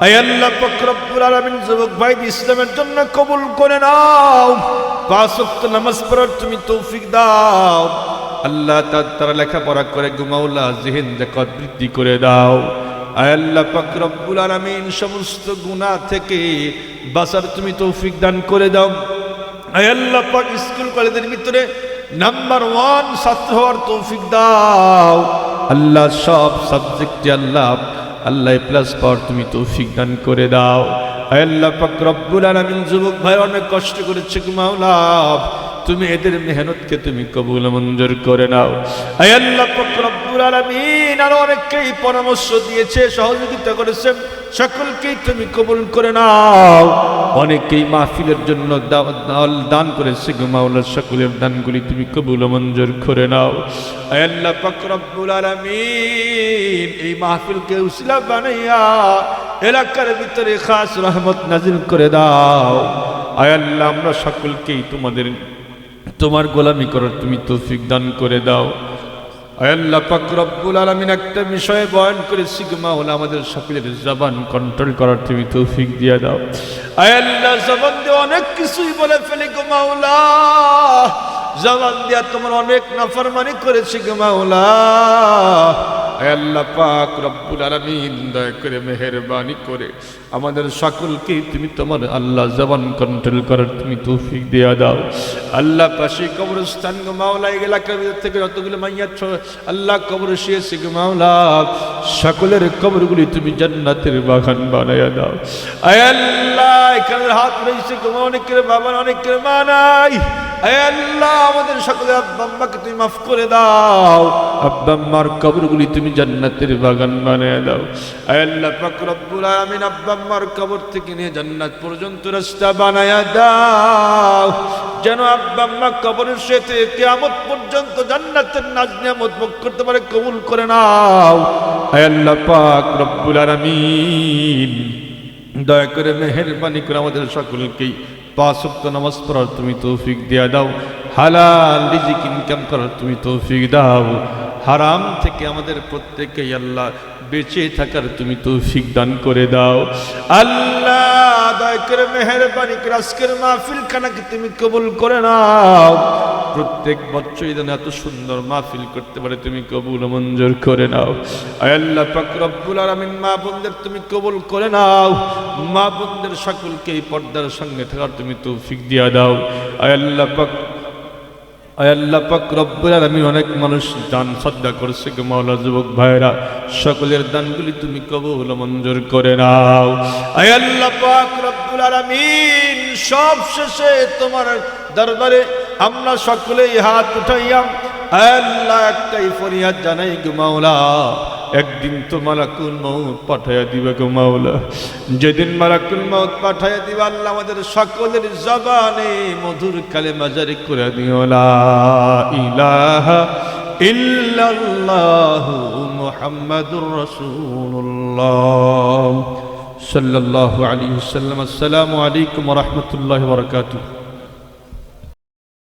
আয় আল্লাহ পাক রব্বুল আলামিন, যুবক ভাই ইসলামের জন্য কবুল করে নাও। 5 ওয়াক্ত নামাজ পড়ার তুমি তৌফিক দাও আল্লাহ। তারা লেখাপড়া করে গো মাওলা যিহীন জাকাত বৃদ্ধি করে দাও। আয় আল্লাহ পাক রব্বুল আলামিন, সমস্ত গুনাহ থেকে বাঁচার তুমি তৌফিক দান করে দাও। আয় আল্লাহ পাক, স্কুল কলেজের ভিতরে নাম্বার 1 ছাত্র হওয়ার তৌফিক দাও আল্লাহ। সব সাবজেক্টে আল্লাহ প্লাস পাওয়ার তুমি তৌফিক দান করে দাও। আয় আল্লাহ পাক রব্বুল আলামিন, যুবক ভাই অনেক কষ্ট করেছে গো মাওলা, তুমি এদের মেহনতকে তুমি কবুল মঞ্জুর করে নাও। আয় আল্লাহ পাক রব্বুল আলামিন, আর অনেককেই পরামর্শ দিয়েছে, সহযোগিতা করেছে, সকলকেই তুমি কবুল করে নাও। অনেকেই মাহফিলের জন্য দান করেছে গো মাওলা, সকলের দানগুলি তুমি কবুল মঞ্জুর করে নাও। আয় আল্লাহ পাক রব্বুল আলামিন, এই মাহফিলকে উসিলা বানাইয়া এলাকার ভিতরে খাস রহমত নাজিল করে দাও। আয় আল্লাহ, আমরা সকলকেই তোমার গোলামি করার তুমি তৌফিক দান করে দাও। আয় আল্লাহ পাক রব্বুল আলামিন, একটা বিষয়ে বয়ান করেছি গো মাওলা, আমাদের সকলের জবান কন্ট্রোল করার তুমি তৌফিক দিয়ে দাও। আয় আল্লাহ, জবান দিয়ে অনেক কিছুই বলে ফেলি গো মাওলা, জবান দিয়া তোমার অনেক নাফরমানি করেছি গো মাওলা। আয় আল্লাহ পাক রব্বুল আলামিন, দয়া করে মেহেরবানি করে আমাদের সকলকে তুমি তোমার আল্লাহ জবান কন্ট্রোল করার তুমি তৌফিক দিয়ে দাও। আল্লাহ, পাশে কবরস্থান গো মাওলা, এই এলাকার ভিতর থেকে যতগুলো মাইয়াত আল্লাহ কবরে শুয়েছে গো মাওলা, সকলের কবরগুলি তুমি জান্নাতের বাগান বানাইয়া দাও। আয় আল্লাহ, এখানে হাত রয়েছে গো, অনেকের বাবা অনেকের মা নাই। আয় আল্লাহ, আমাদের সকলের আব্বা আম্মাকে তুমি মাফ করে দাও, আব্বা আম্মার কবরগুলি তুমি জান্নাতের বাগান বানিয়ে দাও। আয় আল্লাহ পাক রব্বুল আলামিন, আব্বা আম্মার কবর থেকে নিয়ে জান্নাত পর্যন্ত রাস্তা বানায়া দাও, যেন আব্বা আম্মা কবরের সাথে কিয়ামত পর্যন্ত জান্নাতের নাজ নিয়ামত ভোগ করতে পারে, কবুল করে নাও। আয় আল্লাহ পাক রব্বুল আলামিন, দয়া করে মেহেরবানি করে আমাদের সকলকেই 5 ওয়াক্ত নামাজ পড়ার তুমি তৌফিক দিয়ে দাও, হালাল রিজিক ইনকাম করার তুমি তৌফিক দাও, হারাম থেকে আমাদের প্রত্যেককেই আল্লাহ বেঁচে থাকার তুমি তৌফিক দান করে দাও। আল্লাহ, দয়া করে মেহেরবানি করে আজকের মাহফিল খানাকে তুমি কবুল করে নাও। প্রত্যেক বছর যেন এত সুন্দর মাহফিল করতে পারে তুমি কবুল মঞ্জুর করে নাও। আয় আল্লাহ পাক রব্বুল আলামিন, মা বোনদের তুমি কবুল করে নাও, মা বোনদের সকলকে পর্দার সঙ্গে থাকার তুমি তৌফিক দিয়া দাও। আয় আল্লাহ পাক রব্বুল আলামিন, অনেক মানুষ দান সাদকা করছে গো মাওলা, যুবক ভাইরা সকলের দানগুলি তুমি কবুল মঞ্জুর করে নাও। আয় আল্লাহ পাক রব্বুল আলামিন, সব শেষে তোমার দরবারে আমরা সকলেই হাত উঠাইয়া আল্লাহ একটাই ফরিয়াদ জানাই গো মাওলা, একদিন তো মালাকুল মউত পাঠাইয়া দিবে গো মাওলা। যেদিন মালাকুল মউত পাঠাইয়া দিবে আল্লাহ, আমাদের সকলের জবানে মধুর কালেমা জারি করে দিও, লা ইলাহা ইল্লাল্লাহু মুহাম্মাদুর রাসূলুল্লাহ সাল্লাল্লাহু আলাইহি ওয়াসাল্লাম। আসসালামু আলাইকুম ওয়া রাহমাতুল্লাহি ওয়া বারাকাতুহু।